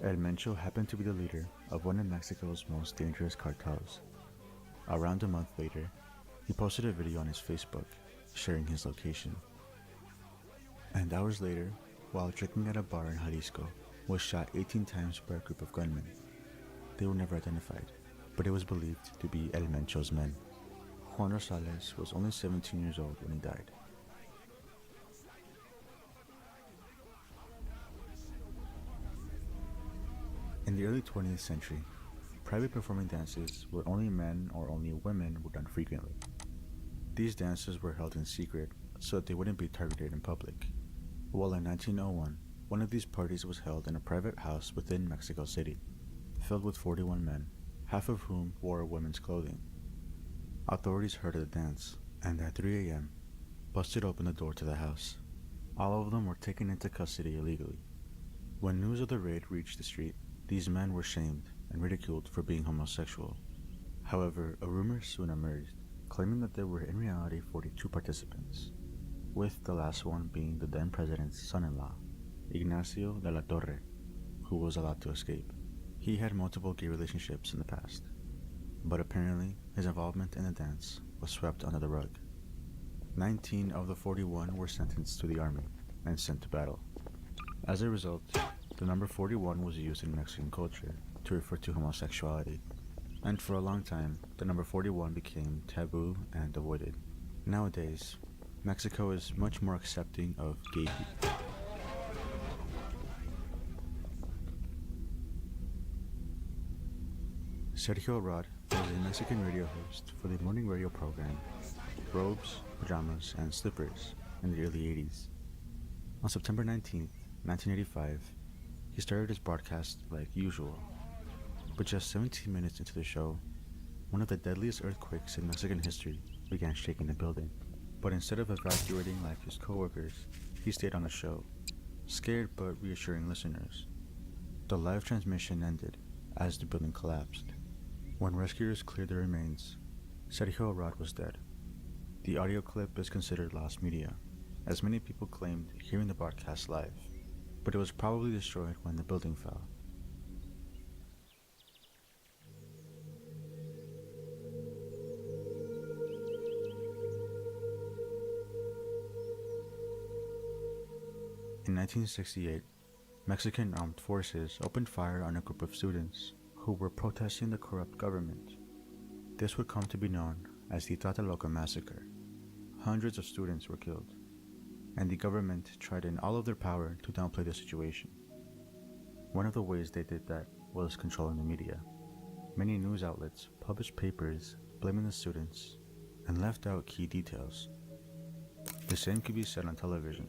El Mencho happened to be the leader of one of Mexico's most dangerous cartels. Around a month later, he posted a video on his Facebook, sharing his location. And hours later, while drinking at a bar in Jalisco, was shot 18 times by a group of gunmen. They were never identified, but it was believed to be El Mencho's men. Juan Rosales was only 17 years old when he died. In the early 20th century, private performing dances where only men or only women were done frequently. These dances were held in secret so that they wouldn't be targeted in public. Well, in 1901, one of these parties was held in a private house within Mexico City, filled with 41 men, half of whom wore women's clothing. Authorities heard of the dance, and at 3 a.m., busted open the door to the house. All of them were taken into custody illegally. When news of the raid reached the street, these men were shamed and ridiculed for being homosexual. However, a rumor soon emerged, claiming that there were in reality 42 participants, with the last one being the then president's son-in-law, Ignacio de la Torre, who was allowed to escape. He had multiple gay relationships in the past, but apparently his involvement in the dance was swept under the rug. 19 of the 41 were sentenced to the army and sent to battle. As a result, the number 41 was used in Mexican culture to refer to homosexuality, and for a long time, the number 41 became taboo and avoided. Nowadays, Mexico is much more accepting of gay people. Sergio Rod was a Mexican radio host for the morning radio program Robes, Pajamas, and Slippers in the early 80s. On September 19th, 1985, he started his broadcast like usual, but just 17 minutes into the show, one of the deadliest earthquakes in Mexican history began shaking the building. But instead of evacuating like his coworkers, he stayed on the show, scared but reassuring listeners. The live transmission ended as the building collapsed. When rescuers cleared the remains, Sergio Rod was dead. The audio clip is considered lost media, as many people claimed hearing the broadcast live, but it was probably destroyed when the building fell. In 1968, Mexican armed forces opened fire on a group of students who were protesting the corrupt government. This would come to be known as the Tlatelolco massacre. Hundreds of students were killed, and the government tried in all of their power to downplay the situation. One of the ways they did that was controlling the media. Many news outlets published papers blaming the students and left out key details. The same could be said on television.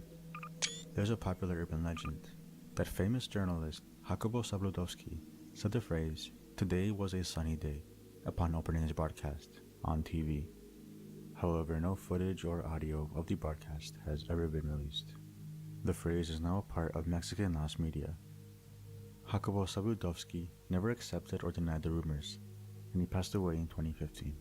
There's a popular urban legend that famous journalist Jacobo Zabludowski said the phrase, "Today was a sunny day," upon opening his broadcast on TV. However, no footage or audio of the broadcast has ever been released. The phrase is now a part of Mexican mass media. Jacobo Zabudowski never accepted or denied the rumors, and he passed away in 2015.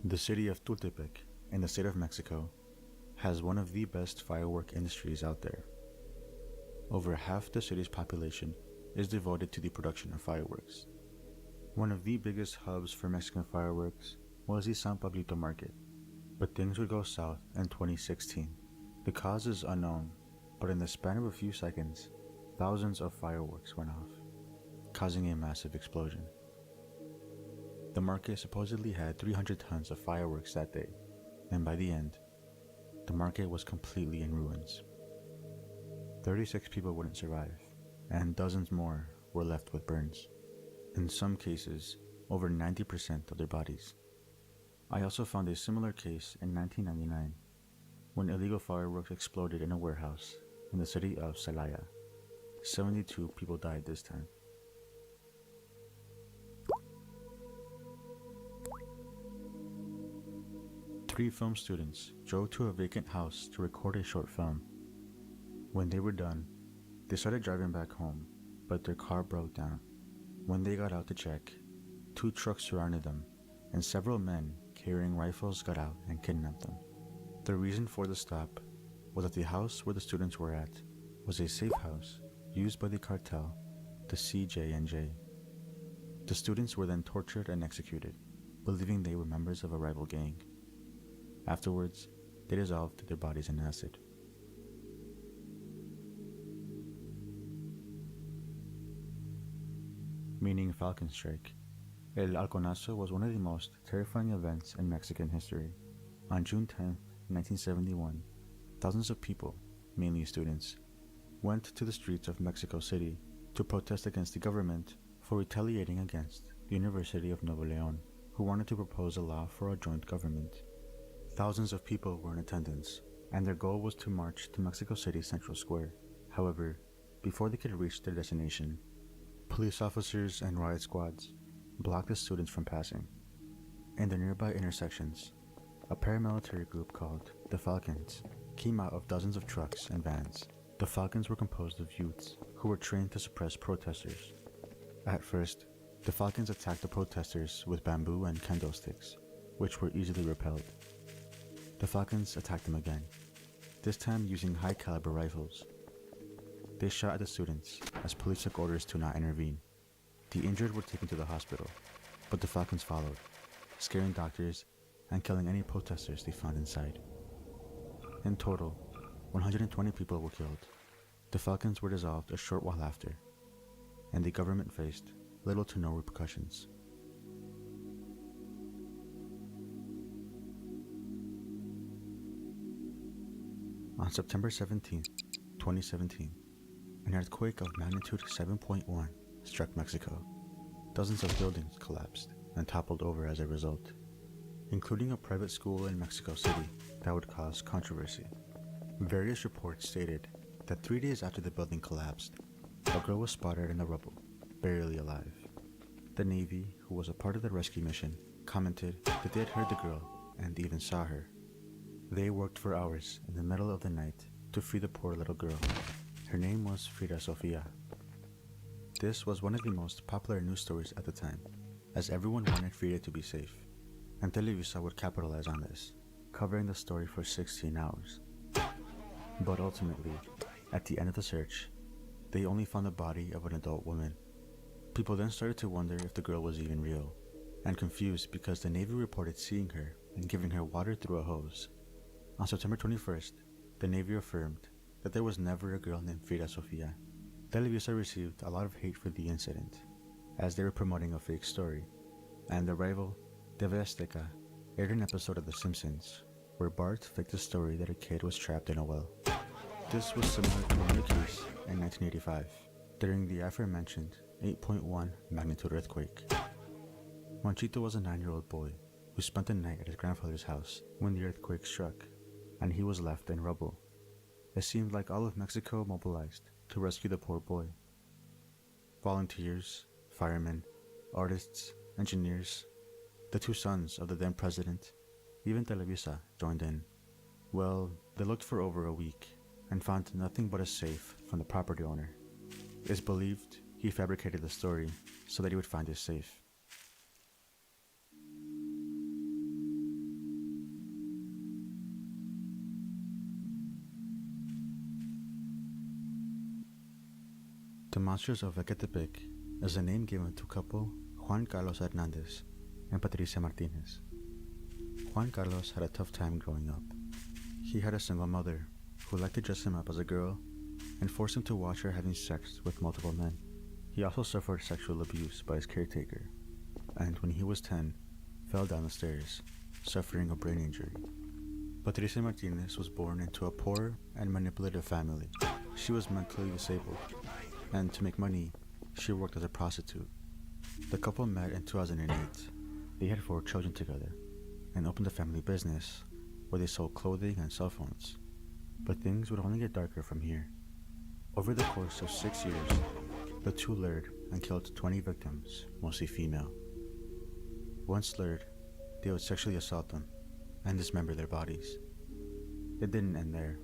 The city of Tultepec, in the state of Mexico, has one of the best firework industries out there. Over half the city's population is devoted to the production of fireworks. One of the biggest hubs for Mexican fireworks was the San Pablito market, but things would go south in 2016. The cause is unknown, but in the span of a few seconds, thousands of fireworks went off, causing a massive explosion. The market supposedly had 300 tons of fireworks that day, and by the end, the market was completely in ruins. 36 people wouldn't survive, and dozens more were left with burns. In some cases, over 90% of their bodies. I also found a similar case in 1999, when illegal fireworks exploded in a warehouse in the city of Celaya. 72 people died this time. Three film students drove to a vacant house to record a short film. When they were done, they started driving back home, but their car broke down. When they got out to check, 2 trucks surrounded them, and several men carrying rifles got out and kidnapped them. The reason for the stop was that the house where the students were at was a safe house used by the cartel, the CJ&J. The students were then tortured and executed, believing they were members of a rival gang. Afterwards, they dissolved their bodies in acid. Meaning Falcon Strike, El Halconazo was one of the most terrifying events in Mexican history. On June 10, 1971, thousands of people, mainly students, went to the streets of Mexico City to protest against the government for retaliating against the University of Nuevo León, who wanted to propose a law for a joint government. Thousands of people were in attendance, and their goal was to march to Mexico City's Central Square. However, before they could reach their destination, police officers and riot squads blocked the students from passing. In the nearby intersections, a paramilitary group called the Falcons came out of dozens of trucks and vans. The Falcons were composed of youths who were trained to suppress protesters. At first, the Falcons attacked the protesters with bamboo and kendo sticks, which were easily repelled. The Falcons attacked them again, this time using high-caliber rifles. They shot at the students as police took orders to not intervene. The injured were taken to the hospital, but the Falcons followed, scaring doctors and killing any protesters they found inside. In total, 120 people were killed. The Falcons were dissolved a short while after, and the government faced little to no repercussions. On September 17, 2017, an earthquake of magnitude 7.1 struck Mexico. Dozens of buildings collapsed and toppled over as a result, including a private school in Mexico City that would cause controversy. Various reports stated that 3 days after the building collapsed, a girl was spotted in the rubble, barely alive. The Navy, who was a part of the rescue mission, commented that they had heard the girl and even saw her. They worked for hours in the middle of the night to free the poor little girl. Her name was Frida Sofia. This was one of the most popular news stories at the time, as everyone wanted Frida to be safe, and Televisa would capitalize on this, covering the story for 16 hours. But ultimately, at the end of the search, they only found the body of an adult woman. People then started to wonder if the girl was even real, and confused because the Navy reported seeing her and giving her water through a hose. On September 21st, the Navy affirmed that there was never a girl named Frida Sofia. Televisa received a lot of hate for the incident, as they were promoting a fake story, and the rival, TV Azteca, aired an episode of The Simpsons, where Bart faked a story that a kid was trapped in a well. This was similar to another case in 1985, during the aforementioned 8.1 magnitude earthquake. Monchito was a 9-year-old boy who spent the night at his grandfather's house when the earthquake struck, and he was left in rubble. It seemed like all of Mexico mobilized to rescue the poor boy. Volunteers, firemen, artists, engineers, the two sons of the then president, even Televisa joined in. Well, they looked for over a week and found nothing but a safe from the property owner. It's believed he fabricated the story so that he would find his safe. The Monsters of Ecatepec is a name given to couple Juan Carlos Hernandez and Patricia Martinez. Juan Carlos had a tough time growing up. He had a single mother who liked to dress him up as a girl and forced him to watch her having sex with multiple men. He also suffered sexual abuse by his caretaker, and when he was 10, fell down the stairs, suffering a brain injury. Patricia Martinez was born into a poor and manipulative family. She was mentally disabled, and to make money, she worked as a prostitute. The couple met in 2008. They had 4 children together and opened a family business where they sold clothing and cell phones. But things would only get darker from here. Over the course of 6 years, the two lured and killed 20 victims, mostly female. Once lured, they would sexually assault them and dismember their bodies. It didn't end there.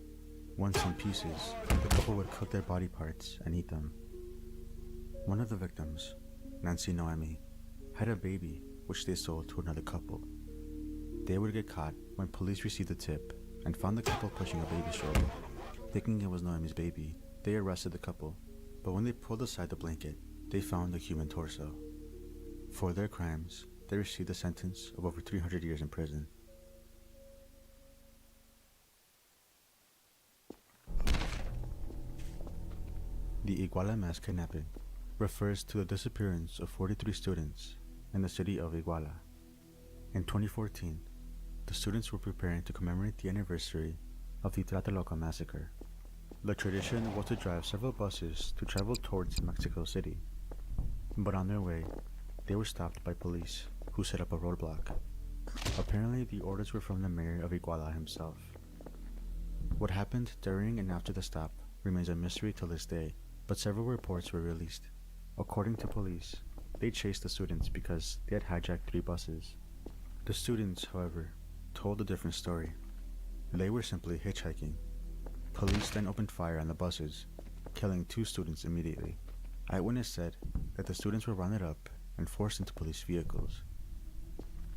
Once in pieces, the couple would cook their body parts and eat them. One of the victims, Nancy Noemi, had a baby which they sold to another couple. They would get caught when police received a tip and found the couple pushing a baby stroller. Thinking it was Noemi's baby, they arrested the couple, but when they pulled aside the blanket, they found a human torso. For their crimes, they received a sentence of over 300 years in prison. The Iguala mass kidnapping refers to the disappearance of 43 students in the city of Iguala. In 2014, the students were preparing to commemorate the anniversary of the Tlatelolco massacre. The tradition was to drive several buses to travel towards Mexico City, but on their way, they were stopped by police who set up a roadblock. Apparently, the orders were from the mayor of Iguala himself. What happened during and after the stop remains a mystery till this day, but several reports were released. According to police, they chased the students because they had hijacked 3 buses. The students, however, told a different story. They were simply hitchhiking. Police then opened fire on the buses, killing 2 students immediately. Eyewitness said that the students were rounded up and forced into police vehicles.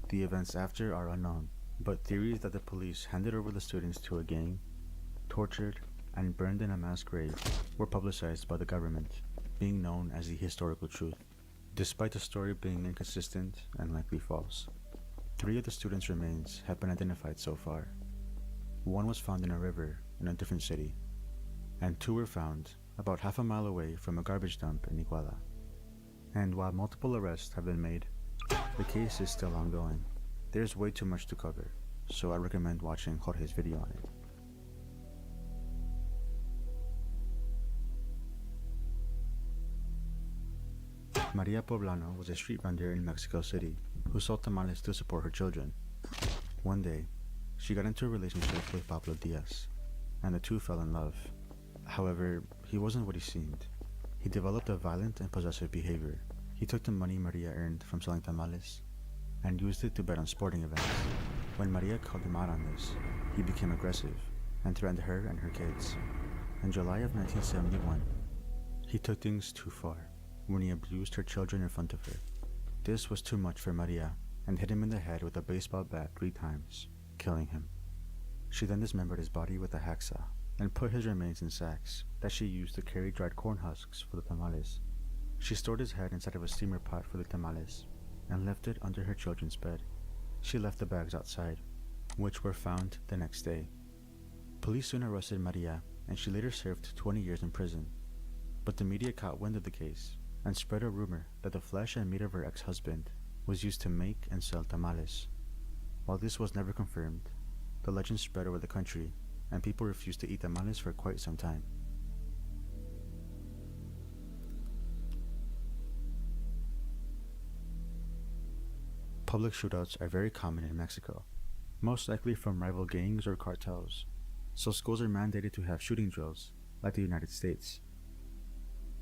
The events after are unknown, but theories that the police handed over the students to a gang, tortured, and burned in a mass grave were publicized by the government, being known as the historical truth, despite the story being inconsistent and likely false. 3 of the students' remains have been identified so far. 1 was found in a river in a different city, and 2 were found about half a mile away from a garbage dump in Iguala. And while multiple arrests have been made, the case is still ongoing. There's way too much to cover, so I recommend watching Jorge's video on it. Maria Poblano was a street vendor in Mexico City who sold tamales to support her children. One day, she got into a relationship with Pablo Diaz, and the two fell in love. However, he wasn't what he seemed. He developed a violent and possessive behavior. He took the money Maria earned from selling tamales and used it to bet on sporting events. When Maria called him out on this, he became aggressive and threatened her and her kids. In July of 1971, he took things too far when he abused her children in front of her. This was too much for Maria and hit him in the head with a baseball bat 3 times, killing him. She then dismembered his body with a hacksaw and put his remains in sacks that she used to carry dried corn husks for the tamales. She stored his head inside of a steamer pot for the tamales and left it under her children's bed. She left the bags outside, which were found the next day. Police soon arrested Maria, and she later served 20 years in prison. But the media caught wind of the case and spread a rumor that the flesh and meat of her ex-husband was used to make and sell tamales. While this was never confirmed, the legend spread over the country, and people refused to eat tamales for quite some time. Public shootouts are very common in Mexico, most likely from rival gangs or cartels, so schools are mandated to have shooting drills, like the United States.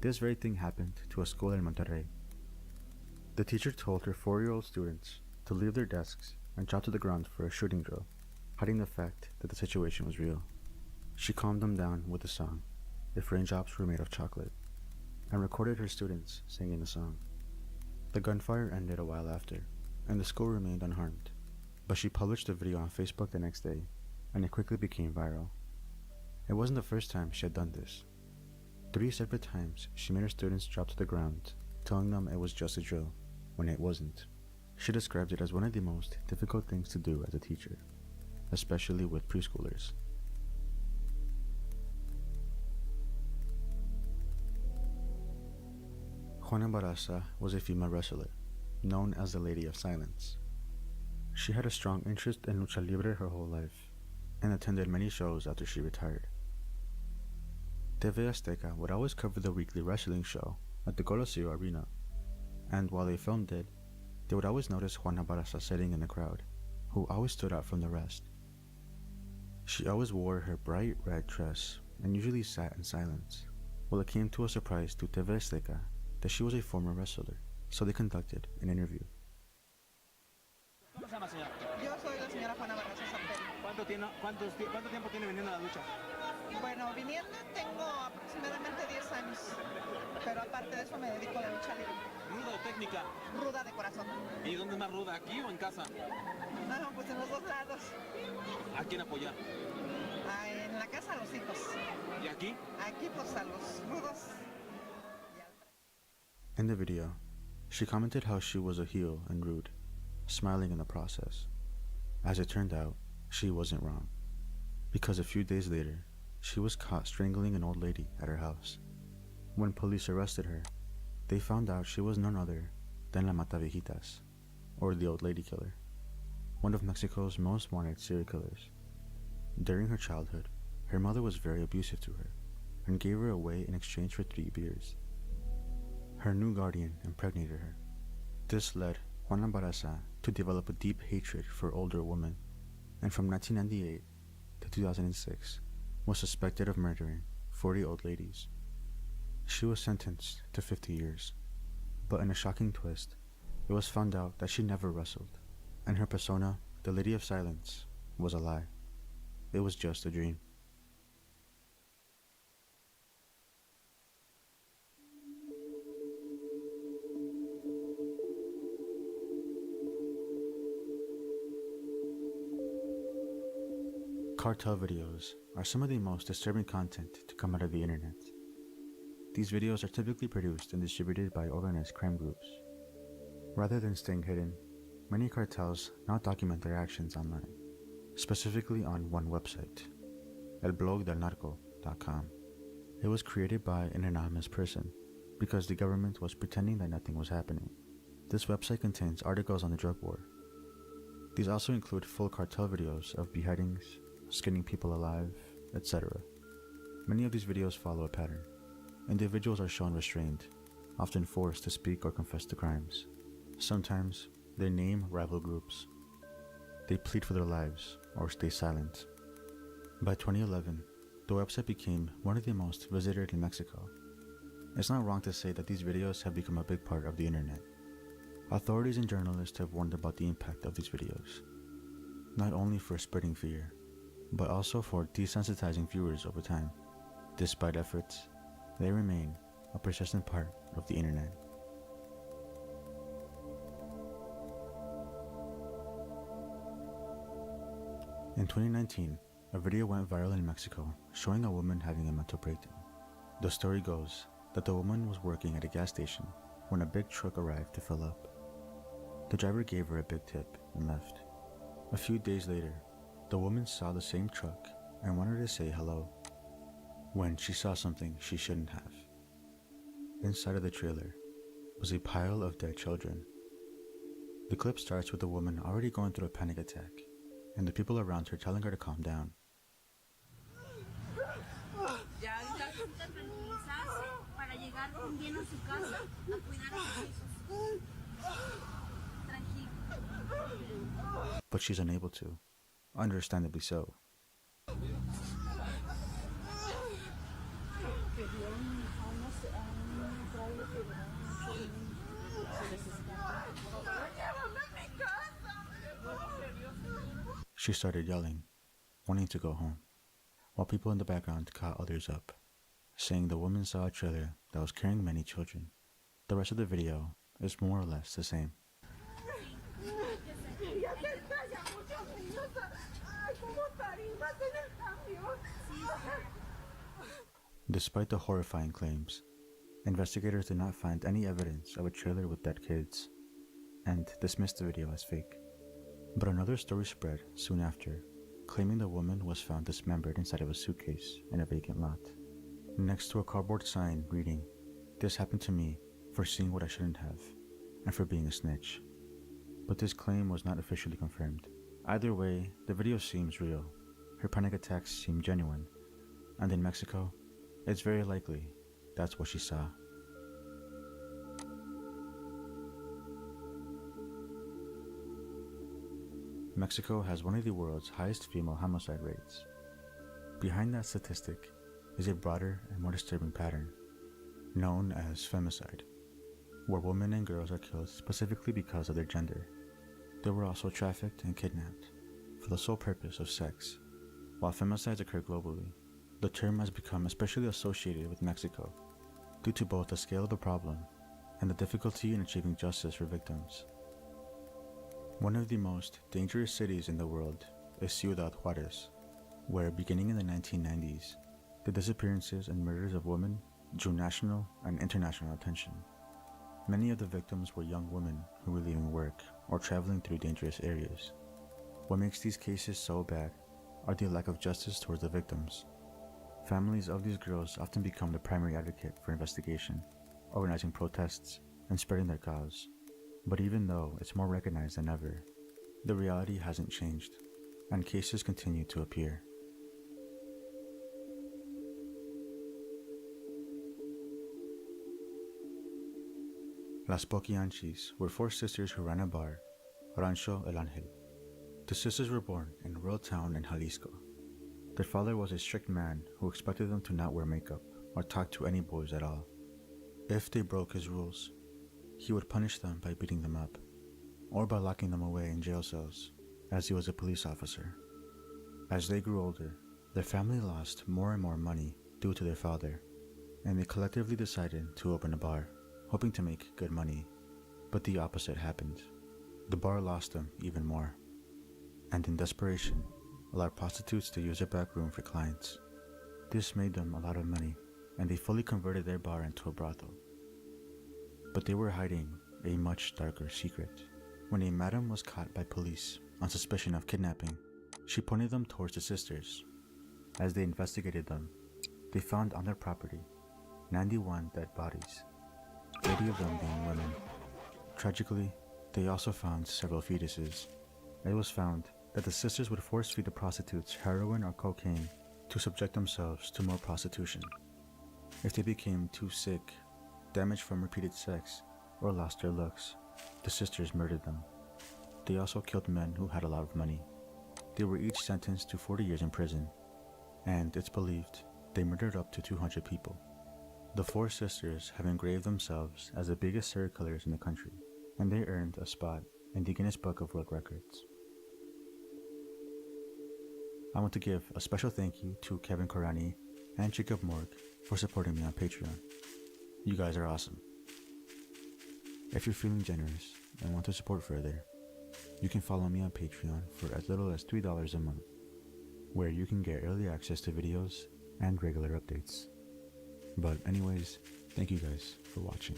This very thing happened to a school in Monterrey. The teacher told her 4-year-old students to leave their desks and drop to the ground for a shooting drill, hiding the fact that the situation was real. She calmed them down with the song, If Raindrops Were Made of Chocolate, and recorded her students singing the song. The gunfire ended a while after, and the school remained unharmed, but she published the video on Facebook the next day, and it quickly became viral. It wasn't the first time she had done this. 3 separate times she made her students drop to the ground, telling them it was just a drill, when it wasn't. She described it as one of the most difficult things to do as a teacher, especially with preschoolers. Juana Barraza was a female wrestler, known as the Lady of Silence. She had a strong interest in lucha libre her whole life, and attended many shows after she retired. TV Azteca would always cover the weekly wrestling show at the Coliseo Arena, and while they filmed it, they would always notice Juana Barraza sitting in the crowd, who always stood out from the rest. She always wore her bright red dress and usually sat in silence. Well, it came to a surprise to TV Azteca that she was a former wrestler, so they conducted an interview. ¿Cómo se llama, señora? Yo soy la señora Juana Barraza Santero. ¿Cuánto tiempo tiene viniendo a la lucha? Bueno, viniendo tengo aproximadamente 10 años, pero aparte de eso me dedico a la lucha libre. ¿Ruda o técnica? Ruda de corazón. ¿Y dónde es más ruda, aquí o en casa? No, pues en los dos lados. ¿A quién apoyar? En la casa a los hijos. ¿Y aquí? Aquí pues a los rudos. In the video, she commented how she was a heel and rude, smiling in the process. As it turned out, she wasn't wrong, because a few days later, she was caught strangling an old lady at her house. When police arrested her, they found out she was none other than La Mataviejitas, or the old lady killer, one of Mexico's most wanted serial killers. During her childhood, her mother was very abusive to her, and gave her away in exchange for 3 beers. Her new guardian impregnated her. This led Juana Barraza to develop a deep hatred for older women, and from 1998 to 2006 was suspected of murdering 40 old ladies. She was sentenced to 50 years, but in a shocking twist, it was found out that she never wrestled, and her persona, the Lady of Silence, was a lie. It was just a dream. Cartel videos are some of the most disturbing content to come out of the internet. These videos are typically produced and distributed by organized crime groups. Rather than staying hidden, many cartels now document their actions online, specifically on one website, elblogdelnarco.com. It was created by an anonymous person because the government was pretending that nothing was happening. This website contains articles on the drug war. These also include full cartel videos of beheadings, skinning people alive, etc. Many of these videos follow a pattern. Individuals are shown restrained, often forced to speak or confess to crimes. Sometimes they name rival groups. They plead for their lives or stay silent. By 2011, the website became one of the most visited in Mexico. It's not wrong to say that these videos have become a big part of the internet. Authorities and journalists have warned about the impact of these videos, not only for spreading fear, but also for desensitizing viewers over time. Despite efforts, they remain a persistent part of the internet. In 2019, a video went viral in Mexico showing a woman having a mental breakdown. The story goes that the woman was working at a gas station when a big truck arrived to fill up. The driver gave her a big tip and left. A few days later, the woman saw the same truck and wanted to say hello, when she saw something she shouldn't have. Inside of the trailer was a pile of dead children. The clip starts with the woman already going through a panic attack, and the people around her telling her to calm down. But she's unable to, understandably so. She started yelling, wanting to go home, while people in the background caught others up, saying the woman saw a trailer that was carrying many children. The rest of the video is more or less the same. Despite the horrifying claims, investigators did not find any evidence of a trailer with dead kids, and dismissed the video as fake. But another story spread soon after, claiming the woman was found dismembered inside of a suitcase in a vacant lot, next to a cardboard sign reading, "This happened to me for seeing what I shouldn't have, and for being a snitch." But this claim was not officially confirmed. Either way, the video seems real, her panic attacks seem genuine, and in Mexico, it's very likely that's what she saw. Mexico has one of the world's highest female homicide rates. Behind that statistic is a broader and more disturbing pattern, known as femicide, where women and girls are killed specifically because of their gender. They were also trafficked and kidnapped for the sole purpose of sex. While femicides occur globally, the term has become especially associated with Mexico due to both the scale of the problem and the difficulty in achieving justice for victims. One of the most dangerous cities in the world is Ciudad Juarez, where beginning in the 1990s, the disappearances and murders of women drew national and international attention. Many of the victims were young women who were leaving work or traveling through dangerous areas. What makes these cases so bad are the lack of justice towards the victims. Families of these girls often become the primary advocate for investigation, organizing protests and spreading their cause. But even though it's more recognized than ever, the reality hasn't changed, and cases continue to appear. Las Poquianchis were four sisters who ran a bar, Rancho El Ángel. The sisters were born in a rural town in Jalisco. Their father was a strict man who expected them to not wear makeup or talk to any boys at all. If they broke his rules, he would punish them by beating them up, or by locking them away in jail cells, as he was a police officer. As they grew older, their family lost more and more money due to their father, and they collectively decided to open a bar, hoping to make good money. But the opposite happened. The bar lost them even more, and in desperation, allowed prostitutes to use their back room for clients. This made them a lot of money, and they fully converted their bar into a brothel. But they were hiding a much darker secret. When a madam was caught by police on suspicion of kidnapping, she pointed them towards the sisters. As they investigated them, they found on their property 91 dead bodies, 80 of them being women. Tragically, they also found several fetuses. It was found that the sisters would force feed the prostitutes heroin or cocaine to subject themselves to more prostitution. If they became too sick, damaged from repeated sex, or lost their looks, the sisters murdered them. They also killed men who had a lot of money. They were each sentenced to 40 years in prison, and it's believed they murdered up to 200 people. The four sisters have engraved themselves as the biggest serial killers in the country, and they earned a spot in the Guinness Book of World Records. I want to give a special thank you to Kevin Korani and Jacob Morg for supporting me on Patreon. You guys are awesome. If you're feeling generous and want to support further, you can follow me on Patreon for as little as $3 a month, where you can get early access to videos and regular updates. But anyways, thank you guys for watching.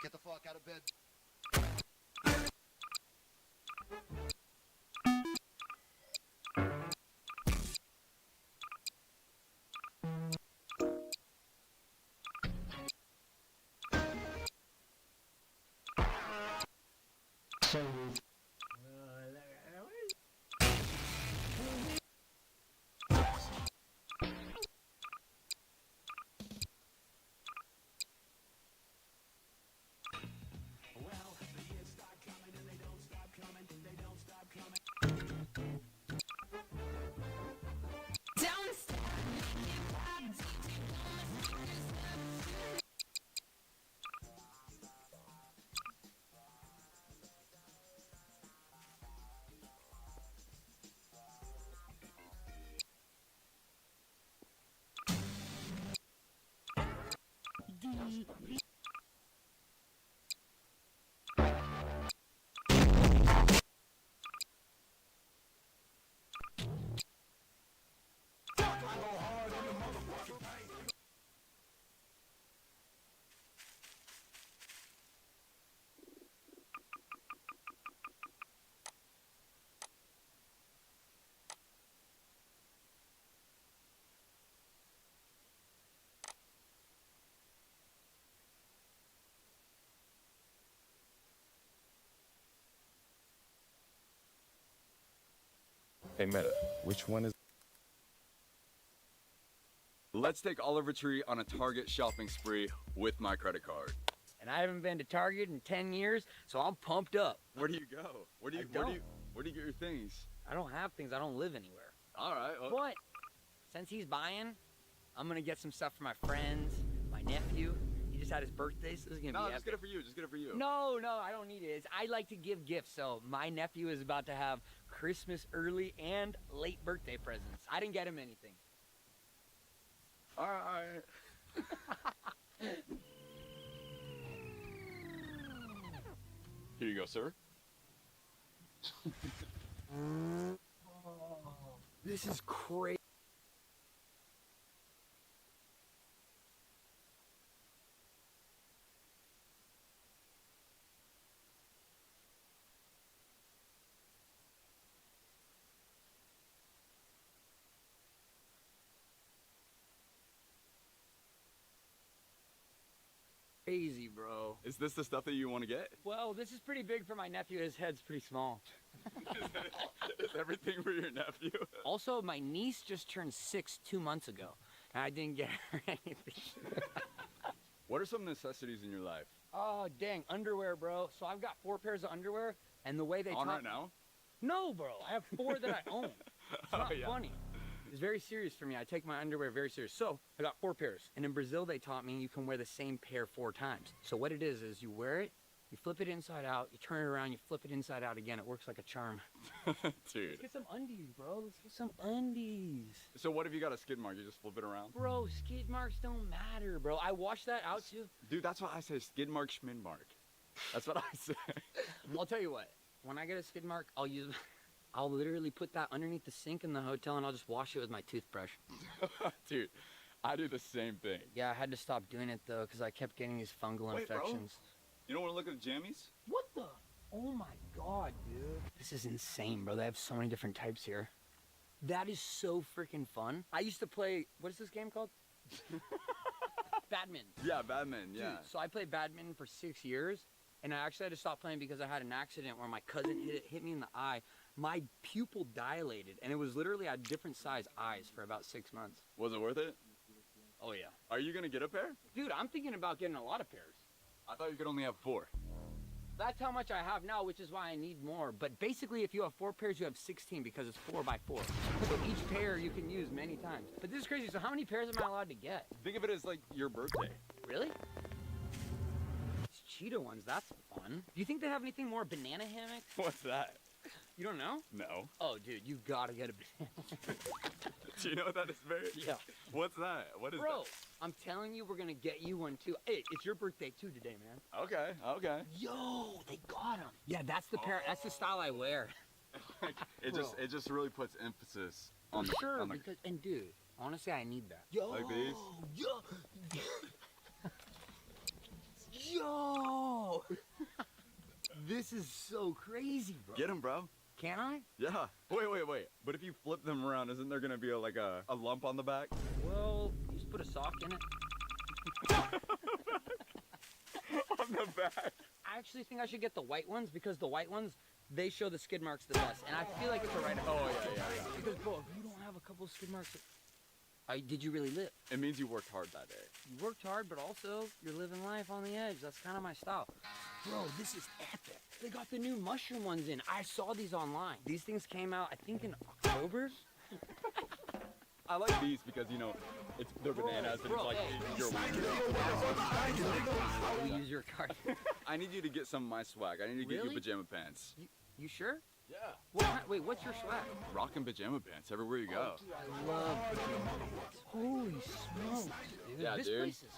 Get the fuck out of bed. Hey Meta, which one is? Let's take Oliver Tree on a Target shopping spree with my credit card. And I haven't been to Target in 10 years, so I'm pumped up. Where do you go? Where do you get your things? I don't have things. I don't live anywhere. All right. Well. But since he's buying, I'm gonna get some stuff for my friends, my nephew. He just had his birthday, so this is gonna be epic. Just get it for you. Just get it for you. No, I don't need it. I like to give gifts, so my nephew is about to have Christmas early and late birthday presents. I didn't get him anything. All right. Here you go, sir. This is crazy. Crazy, bro. Is this the stuff that you want to get? Well, this is pretty big for my nephew. His head's pretty small. Is everything for your nephew? Also, my niece just turned 6 2 months ago, and I didn't get her anything. What are some necessities in your life? Oh, dang, underwear, bro. So I've got 4 pairs of underwear, and the way they On talk... right now? No, bro. I have 4 that I own. It's not funny. It's very serious for me. I take my underwear very serious. So I got 4 pairs. And in Brazil, they taught me you can wear the same pair 4 times. So what it is you wear it, you flip it inside out, you turn it around, you flip it inside out again. It works like a charm. Dude. Let's get some undies, bro. Let's get some undies. So what if you got a skid mark? You just flip it around? Bro, skid marks don't matter, bro. I washed that out too. Dude, that's what I say. Skid mark, schmid mark. That's what I say. I'll tell you what. When I get a skid mark, I'll literally put that underneath the sink in the hotel and I'll just wash it with my toothbrush. Dude, I do the same thing. Yeah, I had to stop doing it though because I kept getting these fungal infections. Bro. You don't want to look at the jammies? What the? Oh my god, dude. This is insane, bro. They have so many different types here. That is so freaking fun. I used to play, what is this game called? Badminton. Yeah, badminton, yeah. Dude, so I played badminton for 6 years, and I actually had to stop playing because I had an accident where my cousin hit me in the eye. My pupil dilated, and it was literally at different size eyes for about 6 months. Was it worth it? Oh, yeah. Are you going to get a pair? Dude, I'm thinking about getting a lot of pairs. I thought you could only have 4. That's how much I have now, which is why I need more. But basically, if you have 4 pairs, you have 16 because it's 4 by 4. So each pair you can use many times. But this is crazy. So how many pairs am I allowed to get? Think of it as like your birthday. Really? These cheetah ones, that's fun. Do you think they have anything more? Banana hammock? What's that? You don't know? No. Oh, dude, you gotta get a banana. Do you know what that is, Barry? Yeah. What's that? What is Bro, that? I'm telling you, we're gonna get you one too. Hey, it's your birthday too today, man. Okay, okay. Yo, they got them. Yeah, that's the pair. That's the style I wear. it just really puts emphasis on the. Sure, on the... because and dude, honestly, I need that. Yo, like these. Yo. This is so crazy, bro. Get him, bro. Can I? Yeah. Wait. But if you flip them around, isn't there gonna be a lump on the back? Well, you just put a sock in it. On the back. I actually think I should get the white ones because the white ones, they show the skid marks the best. And I feel like it's a right. Oh, yeah. Because, bro, if you don't have a couple skid marks, did you really live? It means you worked hard that day. You worked hard, but also you're living life on the edge. That's kind of my style. Bro, this is epic. They got the new mushroom ones in. I saw these online. These things came out, I think, in October. I like these because, they're bananas and it's like, you're we use your card. I need you to get some of my swag. I need to get you Really? pajama pants. You sure? Yeah. Wait, what's your swag? Rockin' pajama pants everywhere you go. Dude, I love pajama pants. Holy smokes, dude. Yeah, this dude. place is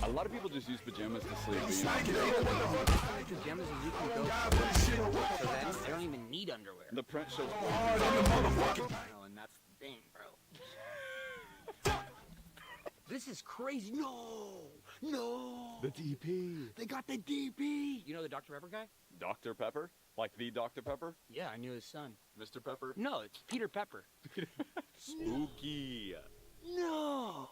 A lot of people just use pajamas to sleep. pajamas is you can go for them. They don't even need underwear. The print shows. No, and that's the thing, bro. This is crazy. No. The DP. They got the DP. You know the Dr. Pepper guy? Dr. Pepper? Like the Dr. Pepper? Yeah, I knew his son. Mr. Pepper? No, it's Peter Pepper. Spooky. No.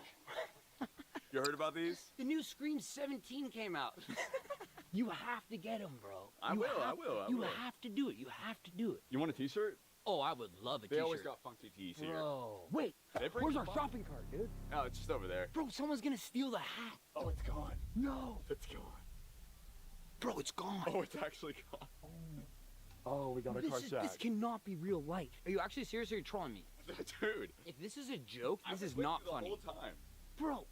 You heard about these? The new Scream 17 came out. You have to get them, bro. I will. You have to do it. You have to do it. You want a t-shirt? Oh, I would love a They t-shirt. always got funky tees here. Bro. Wait, They bring where's you our fun. shopping cart, dude? Oh, it's just over there. Bro, someone's gonna steal the hat. Oh, it's gone. No. It's gone. Bro, it's gone. Oh, it's actually gone. Oh, we got a car This cannot be real life. Are you actually serious or are you trolling me? Dude. If this is a joke, this is with not you the funny. whole time. Bro,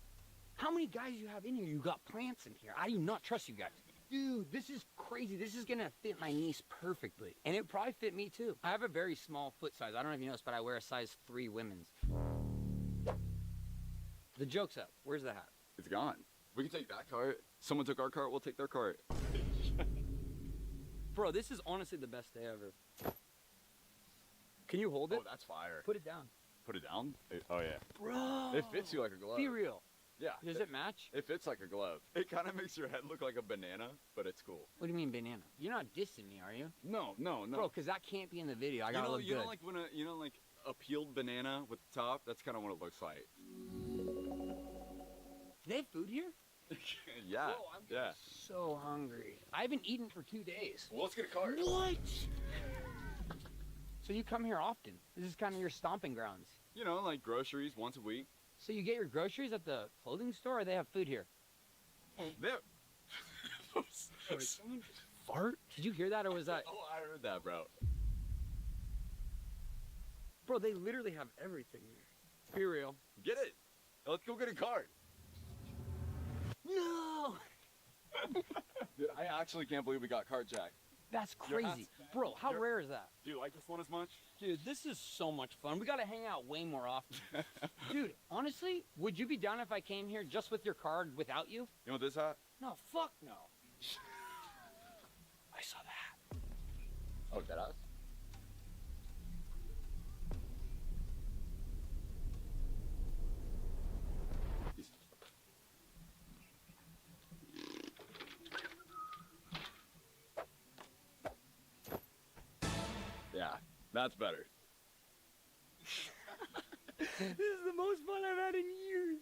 how many guys you have in here? You got plants in here. I do not trust you guys. Dude, this is crazy. This is gonna fit my niece perfectly. And it probably fit me too. I have a very small foot size. I don't know if you noticed, but I wear a size 3 women's. The joke's up. Where's the hat? It's gone. We can take that cart. Someone took our cart, we'll take their cart. Bro, this is honestly the best day ever. Can you hold it? Oh, that's fire. Put it down. Put it down? Oh, yeah. Bro. It fits you like a glove. Be real. Yeah. Does it match? It fits like a glove. It kind of makes your head look like a banana, but it's cool. What do you mean banana? You're not dissing me, are you? No. Bro, because that can't be in the video. I gotta look you good. know, like when a peeled banana with the top? That's kind of what it looks like. Do they have food here? Yeah. Bro, I'm getting so hungry. I haven't eaten for 2 days. Well, let's get a cart. What? So you come here often? This is kind of your stomping grounds. You know, like groceries once a week. So you get your groceries at the clothing store, or they have food here? Sorry, someone just fart? Did you hear that, or was that? Oh, I heard that, bro. Bro, they literally have everything here. Be real. Get it. Let's go get a cart. No! Dude, I actually can't believe we got cart jack. That's Your crazy. hat's- Bro, how rare is that? Do you like this one as much? Dude, this is so much fun. We gotta hang out way more often. Dude, honestly, would you be down if I came here just with your card without you? You want this hat? No, fuck no. I saw that. Oh, that us? Yeah, that's better. This is the most fun I've had in years.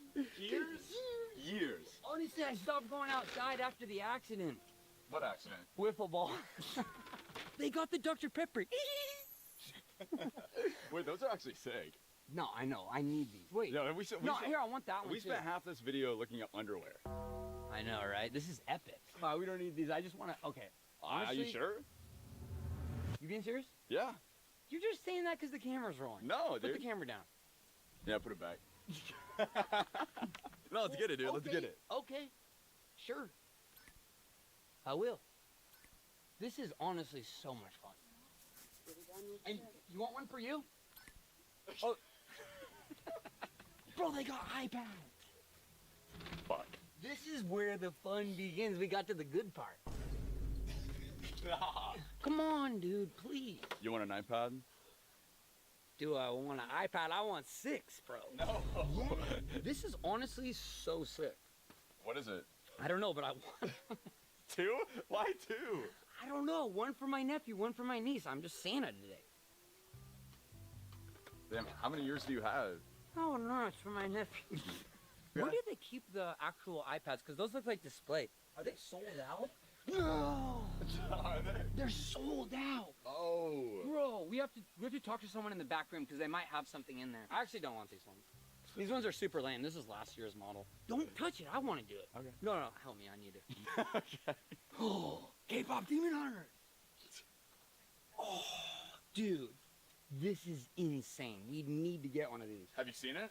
Years? Honestly, I stopped going outside after the accident. What accident? Wiffle ball. They got the Dr. Pepper. Wait, those are actually sick. No, I know. I need these. Wait. No, Here, I want that one We too. spent half this video looking up underwear. I know, right? This is epic. Wow, we don't need these. I just want to. Okay. Are you Honestly, sure? You being serious? Yeah. You're just saying that because the camera's rolling. No, Put dude. the camera down. Yeah, put it back. No, let's get it, dude. Let's get it. Okay. Sure. I will. This is honestly so much fun. And you want one for you? Oh. Bro, they got iPads. Fuck. This is where the fun begins. We got to the good part. Come on, dude, please. You want an iPad? Do I want an iPad? I want 6, bro. No. This is honestly so sick. What is it? I don't know, but I want. 2? Why 2? I don't know. One for my nephew, one for my niece. I'm just Santa today. Damn, how many years do you have? Oh no, it's for my nephew. Where do they keep the actual iPads? Because those look like display. Are they sold out? No! They're sold out. Oh. Bro, we have to talk to someone in the back room because they might have something in there. I actually don't want these ones. These ones are super lame. This is last year's model. Don't touch it. I want to do it. Okay. No, help me. I need it. Okay. Oh, K-pop Demon Hunter. Oh, dude, this is insane. We need to get one of these. Have you seen it?